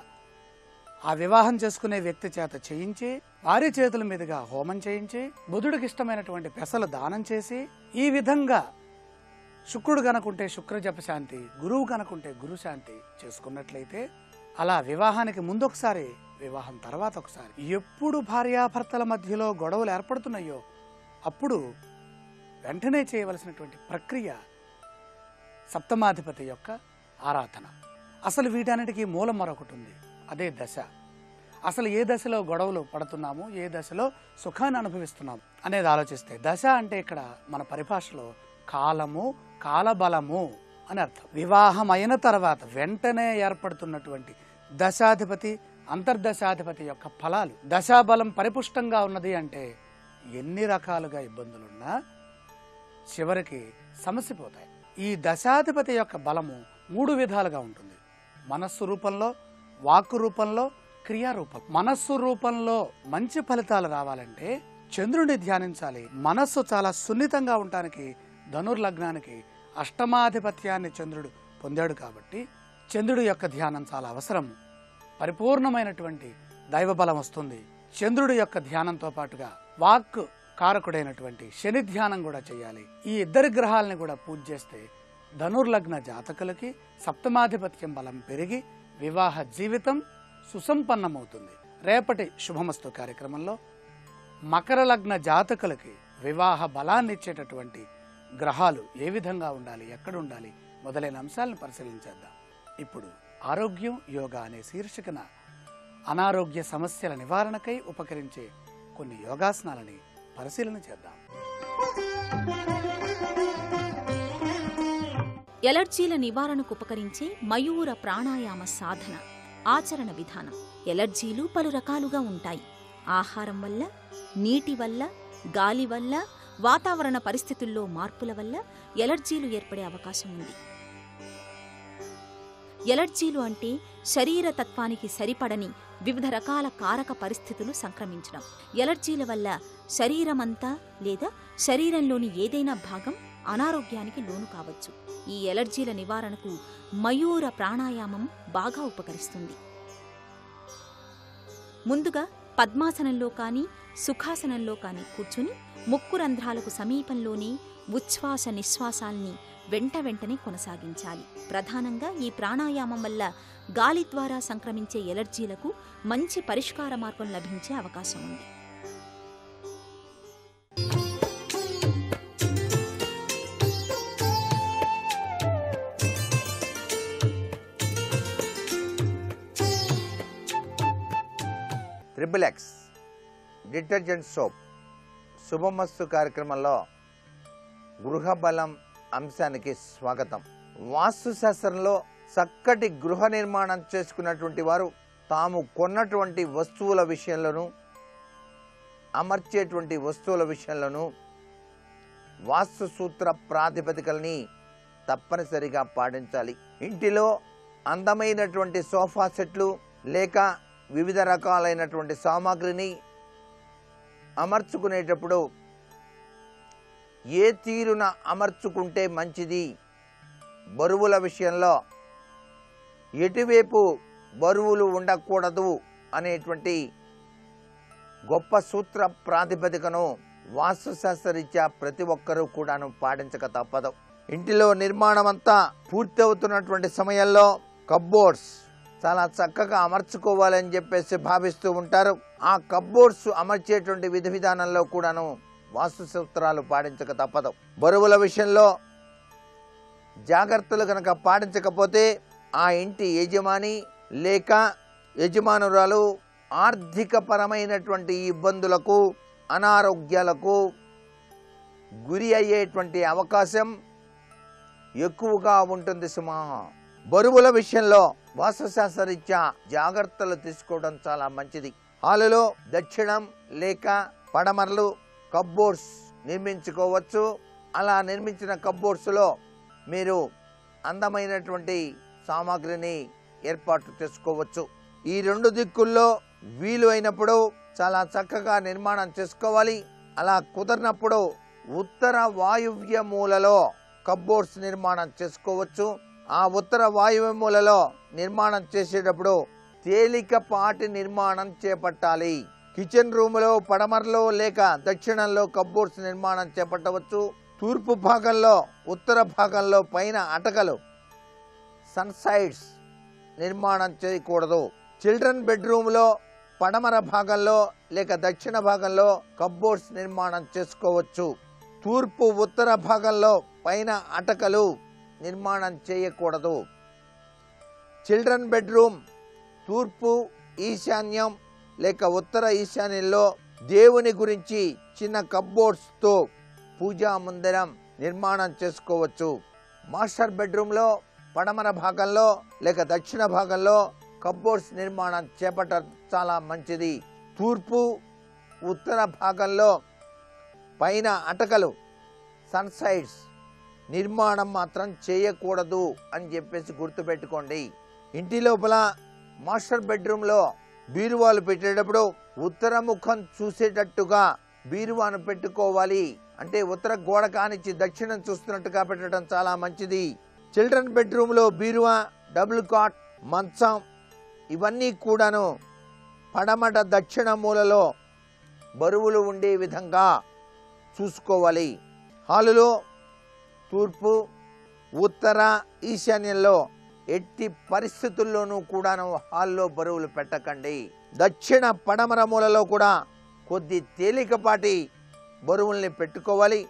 ఆ వివాహం చేసుకునే వ్యక్తి చేత చేయించి, వారి చేతుల మీదుగా హోమం చేయించి, బుధుడికి ఇష్టమైనటువంటి పెసలు దానం చేసి, ఈ విధంగా శుక్రుడు కనుకుంటే శుక్ర జప శాంతి, గురువు కనుకుంటే గురు శాంతి చేసుకున్నట్లయితే, అలా వివాహానికి ముందొకసారి, వివాహం తర్వాత ఒకసారి, ఎప్పుడు భార్యాభర్తల మధ్యలో గొడవలు ఏర్పడుతున్నాయో అప్పుడు వెంటనే చేయవలసినటువంటి ప్రక్రియ సప్తమాధిపతి యొక్క ఆరాధన. అసలు వీటన్నిటికీ మూలం మరొకటి ఉంది, అదే దశ. అసలు ఏ దశలో గొడవలు పడుతున్నాము, ఏ దశలో సుఖాన్ని అనుభవిస్తున్నాము అనేది ఆలోచిస్తే, దశ అంటే ఇక్కడ మన పరిభాషలో కాలము, కాలబలము అని అర్థం. వివాహం అయిన తర్వాత వెంటనే ఏర్పడుతున్నటువంటి దశాధిపతి, అంతర్దశాధిపతి యొక్క ఫలాలు. దశాబలం పరిపుష్టంగా ఉన్నది అంటే ఎన్ని రకాలుగా ఇబ్బందులున్నా చివరికి సమసిపోతాయి. ఈ దశాధిపతి యొక్క బలము 3 విధాలుగా ఉంటుంది. మనస్సు రూపంలో, వాక్కు రూపంలో, క్రియారూపం. మనస్సు రూపంలో మంచి ఫలితాలు రావాలంటే చంద్రుడిని ధ్యానించాలి. మనస్సు చాలా సున్నితంగా ఉండటానికి ధనుర్లగ్నానికి అష్టమాధిపత్యాన్ని చంద్రుడు పొందాడు కాబట్టి చంద్రుడి యొక్క ధ్యానం చాలా అవసరం. పరిపూర్ణమైనటువంటి దైవబలం వస్తుంది. చంద్రుడి యొక్క ధ్యానంతో పాటుగా వాక్ కారకుడైనటువంటి శని ధ్యానం కూడా చేయాలి. ఈ 2 గ్రహాలని కూడా పూజ చేస్తే ధనుర్లగ్న జాతకులకి సప్తమాధిపత్యం బలం పెరిగి వివాహ జీవితం సుసంపన్నమవుతుంది. రేపటి శుభమస్తు కార్యక్రమంలో మకర లగ్న జాతకులకి వివాహ బలాన్ని ఇచ్చేటటువంటి గ్రహాలు ఏ విధంగా ఉండాలి, ఎక్కడ ఉండాలి మొదలైన అంశాలను పరిశీలించేద్దాం. ఇప్పుడు ఆరోగ్యం యోగా అనే శీర్షికన అనారోగ్య సమస్యల నివారణకై ఉపకరించే కొన్ని యోగాసనాలని పరిశీలన చేద్దాం. ఎలర్జీల నివారణకు ఉపకరించే మయూర ప్రాణాయామ సాధన ఆచరణ విధానం. ఎలర్జీలు పలు రకాలుగా ఉంటాయి. ఆహారం వల్ల, నీటి వల్ల, గాలి వల్ల, వాతావరణ పరిస్థితుల్లో మార్పుల వల్ల ఎలర్జీలు ఏర్పడే అవకాశం ఉంది. ఎలర్జీలు అంటే శరీర తత్వానికి సరిపడని వివిధ రకాల కారక పరిస్థితులు సంక్రమించడం. ఎలర్జీల వల్ల శరీరమంతా లేదా శరీరంలోని ఏదైనా భాగం అనారోగ్యానికి లోను కావచ్చు. ఈ ఎలర్జీల నివారణకు మయూర ప్రాణాయామం బాగా ఉపకరిస్తుంది. ముందుగా పద్మాసనంలో కానీ సుఖాసనంలో కానీ కూర్చుని ముక్కు రంధ్రాలకు సమీపంలోని ఉచ్ఛ్వాస నిశ్వాసాల్ని వెంటనే కొనసాగించాలి. ప్రధానంగా ఈ ప్రాణాయామం వల్ల గాలి ద్వారా సంక్రమించే ఎలర్జీలకు మంచి పరిష్కార మార్గం లభించే అవకాశం ఉంది. ట్రిపుల్ ఎక్స్ డిటర్జెంట్ సోప్ శుభమస్తు కార్యక్రమంలో గృహ బలం అంశానికి స్వాగతం. వాస్తు శాస్త్రంలో చక్కటి గృహ నిర్మాణం చేసుకున్నటువంటి వారు తాము కొన్నటువంటి వస్తువుల విషయంలోనూ అమర్చేటువంటి వస్తువుల విషయంలోనూ వాస్తు సూత్ర ప్రాతిపదికల్ని తప్పనిసరిగా పాటించాలి. ఇంటిలో అందమైనటువంటి సోఫా సెట్లు లేక వివిధ రకాలైనటువంటి సామాగ్రిని అమర్చుకునేటప్పుడు ఏ తీరున అమర్చుకుంటే మంచిది, బరువుల విషయంలో ఎటువైపు బరువులు ఉండకూడదు అనేటువంటి గొప్ప సూత్ర ప్రాతిపదికను వాస్తుశాస్త్రరీత్యా ప్రతి ఒక్కరూ కూడాను పాటించక తప్పదు. ఇంటిలో నిర్మాణం అంతా పూర్తి అవుతున్నటువంటి సమయంలో కప్బోర్డ్స్ చాలా చక్కగా అమర్చుకోవాలని చెప్పేసి భావిస్తూ ఉంటారు. ఆ కప్బోర్డ్స్ అమర్చేటువంటి విధి విధానంలో కూడాను వాస్తు సూత్రాలు పాటించక తప్పదు. బరువుల విషయంలో జాగ్రత్తలు కనుక పాటించకపోతే ఆ ఇంటి యజమాని లేక యజమానురాలు ఆర్థిక పరమైనటువంటి ఇబ్బందులకు, అనారోగ్యాలకు గురి అయ్యేటువంటి అవకాశం ఎక్కువగా ఉంటుంది సుమా. బరువుల విషయంలో వాస్తుశాస్త్రరీత్యా జాగ్రత్తలు తీసుకోవడం చాలా మంచిది. హాలులో దక్షిణం లేక పడమరలు కప్బోర్డ్స్ నిర్మించుకోవచ్చు. అలా నిర్మించిన కప్బోర్డ్స్లో మీరు అందమైనటువంటి సామాగ్రిని ఏర్పాటు చేసుకోవచ్చు. ఈ రెండు దిక్కుల్లో వీలు అయినప్పుడు చాలా చక్కగా నిర్మాణం చేసుకోవాలి. అలా కుదరినప్పుడు ఉత్తర వాయువ్య మూలలో కప్బోర్డ్స్ నిర్మాణం చేసుకోవచ్చు. ఆ ఉత్తర వాయువ్య మూలలో నిర్మాణం చేసేటప్పుడు తేలికపాటి నిర్మాణం చేపట్టాలి. కిచెన్ రూములో పడమరలో లేక దక్షిణంలో కప్బోర్డ్స్ నిర్మాణం చేపట్టవచ్చు. తూర్పు భాగంలో, ఉత్తర భాగంలో పైన అటకలు సన్ సైడ్స్ నిర్మాణం చేయకూడదు. చిల్డ్రన్ బెడ్రూమ్లో పడమర భాగంలో లేక దక్షిణ భాగంలో కప్బోర్డ్స్ నిర్మాణం చేసుకోవచ్చు. తూర్పు ఉత్తర భాగంలో పైన అటకలు నిర్మాణం చేయకూడదు. చిల్డ్రన్ బెడ్రూమ్ తూర్పు ఈశాన్యం లేక ఉత్తర ఈశాన్యంలో దేవుని గురించి చిన్న కప్బోర్డ్స్తో పూజా మందిరం నిర్మాణం చేసుకోవచ్చు. మాస్టర్ బెడ్రూమ్లో పడమర భాగంలో లేక దక్షిణ భాగంలో కప్బోర్డ్స్ నిర్మాణం చేపట్టడం చాలా మంచిది. తూర్పు ఉత్తర భాగంలో పైన అటకలు సన్ సైడ్స్ నిర్మాణం మాత్రం చేయకూడదు అని చెప్పేసి గుర్తుపెట్టుకోండి. ఇంటి లోపల మాస్టర్ బెడ్రూమ్లో బీరువాలు పెట్టేటప్పుడు ఉత్తర ముఖం చూసేటట్టుగా బీరువాను పెట్టుకోవాలి. అంటే ఉత్తర గోడ కానిచ్చి దక్షిణం చూస్తున్నట్టుగా పెట్టడం చాలా మంచిది. చిల్డ్రన్ బెడ్రూమ్లో బీరువా, డబుల్ కాట్, మంచం ఇవన్నీ కూడాను పడమట దక్షిణ మూలలో బరువులు ఉండే విధంగా చూసుకోవాలి. హాలులో తూర్పు ఉత్తర ఈశాన్యంలో ఎట్టి పరిస్థితుల్లోనూ కూడాను హాల్లో బరువులు పెట్టకండి. దక్షిణ పడమర మూలలో కూడా కొద్ది తేలికపాటి బరువుల్ని పెట్టుకోవాలి.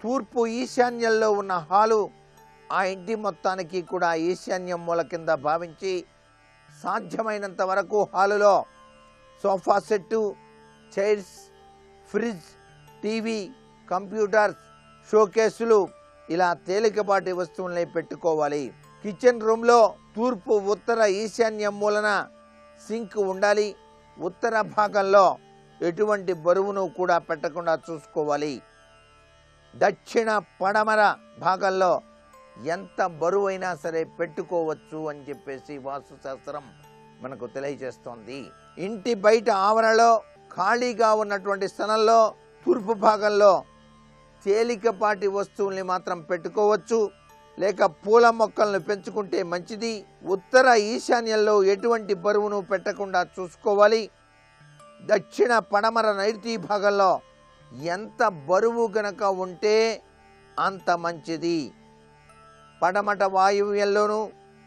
తూర్పు ఈశాన్యంలో ఉన్న హాలు ఆ ఇంటి మొత్తానికి కూడా ఈశాన్యం మూల కింద భావించి సాధ్యమైనంత వరకు హాలులో sofa set, chairs, fridge, TV, computers, షోకేసులు ఇలా తేలికపాటి వస్తువుల్ని పెట్టుకోవాలి. కిచెన్ రూమ్లో తూర్పు ఉత్తర ఈశాన్యం మూలన సింక్ ఉండాలి. ఉత్తర భాగంలో ఎటువంటి బరువును కూడా పెట్టకుండా చూసుకోవాలి. దక్షిణ పడమర భాగంలో ఎంత బరువైనా సరే పెట్టుకోవచ్చు అని చెప్పేసి వాస్తుశాస్త్రం మనకు తెలియజేస్తోంది. ఇంటి బయట ఆవరణలో ఖాళీగా ఉన్నటువంటి స్థలంలో తూర్పు భాగంలో తేలికపాటి వస్తువుల్ని మాత్రం పెట్టుకోవచ్చు. లేక పూల మొక్కలను పెంచుకుంటే మంచిది. ఉత్తర ఈశాన్యంలో ఎటువంటి బరువును పెట్టకుండా చూసుకోవాలి. దక్షిణ పడమర నైరుతి భాగంలో ఎంత బరువు గనక ఉంటే అంత మంచిది. పడమట వాయువ్యంలోనూ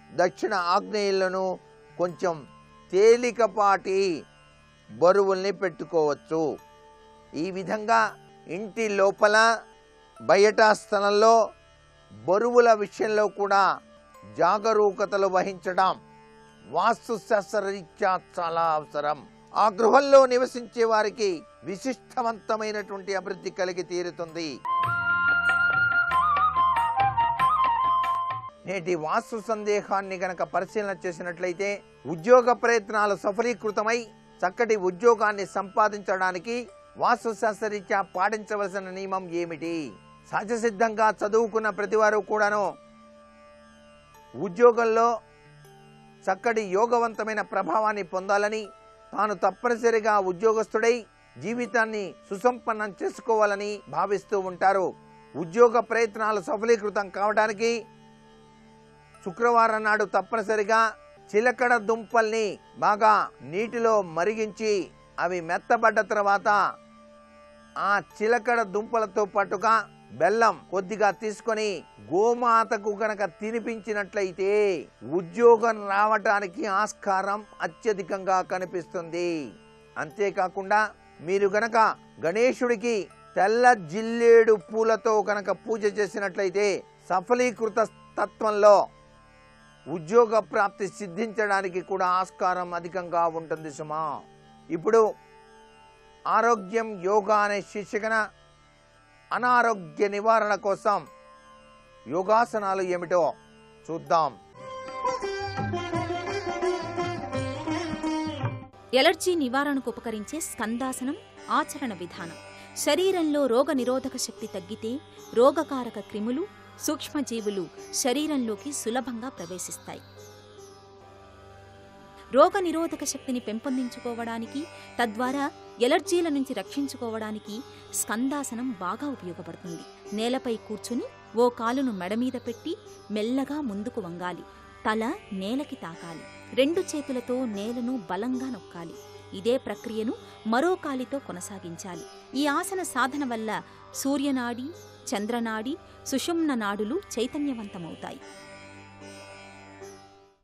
దక్షిణ ఆగ్నేయంలోనూ కొంచెం తేలికపాటి బరువుల్ని పెట్టుకోవచ్చు. ఈ విధంగా ఇంటి లోపల బయట స్థలంలో బరువుల విషయంలో కూడా జాగరూకతలు వహించడం వాస్తుశాస్త్రరీత్యా చాలా అవసరం. ఆ గృహంలో నివసించే వారికి విశిష్టవంతమైనటువంటి అభివృద్ధి కలిగి తీరుతుంది. నేటి వాస్తు సందేహాన్ని గనక పరిశీలన చేసినట్లయితే ఉద్యోగ ప్రయత్నాలు సఫలీకృతమై చక్కటి ఉద్యోగాన్ని సంపాదించడానికి వాస్తుశాస్త్రరీత్యా పాటించవలసిన నియమం ఏమిటి? సహజసిద్ధంగా చదువుకున్న ప్రతివారు కూడాను ఉద్యోగంలో చక్కటి యోగవంతమైన ప్రభావాన్ని పొందాలని, తాను తప్పనిసరిగా ఉద్యోగస్తుడై జీవితాన్ని సుసంపన్నం చేసుకోవాలని భావిస్తూ ఉంటారు. ఉద్యోగ ప్రయత్నాలు సఫలీకృతం కావడానికి శుక్రవారం నాడు తప్పనిసరిగా చిలకడ దుంపల్ని బాగా నీటిలో మరిగించి అవి మెత్తబడ్డ తర్వాత ఆ చిలకడ దుంపలతో పాటుగా బెల్లం కొద్దిగా తీసుకొని గోమాతకు గనక తినిపించినట్లయితే ఉద్యోగం రావటానికి ఆస్కారం అత్యధికంగా కనిపిస్తుంది. అంతేకాకుండా మీరు గనక గణేశుడికి తెల్ల జిల్లేడు పూలతో గనక పూజ చేసినట్లయితే సఫలీకృత తత్వంలో ఉద్యోగ ప్రాప్తి సిద్ధించడానికి కూడా ఆస్కారం అధికంగా ఉంటుంది సుమా. ఇప్పుడు ఆరోగ్యం యోగా అనే శీర్షికన అనారోగ్య నివారణ కోసం యోగాసనాలు ఏమిటో చూద్దాం. ఎలర్జీ నివారణకు ఉపకరించే స్కందాసనం ఆచరణ విధానం. శరీరంలో రోగ నిరోధక శక్తి తగ్గితే రోగకారక క్రిములు, సూక్ష్మజీవులు శరీరంలోకి సులభంగా ప్రవేశిస్తాయి. రోగ నిరోధక శక్తిని పెంపొందించుకోవడానికి, తద్వారా ఎలర్జీల నుంచి రక్షించుకోవడానికి స్కందాసనం బాగా ఉపయోగపడుతుంది. నేలపై కూర్చుని ఓ కాలును మెడమీద పెట్టి మెల్లగా ముందుకు వంగాలి. తల నేలకి తాకాలి. 2 చేతులతో నేలను బలంగా నొక్కాలి. ఇదే ప్రక్రియను మరో కాలితో కొనసాగించాలి. ఈ ఆసన సాధన వల్ల సూర్యనాడి, చంద్రనాడి, సుషుమ్న నాడులు చైతన్యవంతమవుతాయి.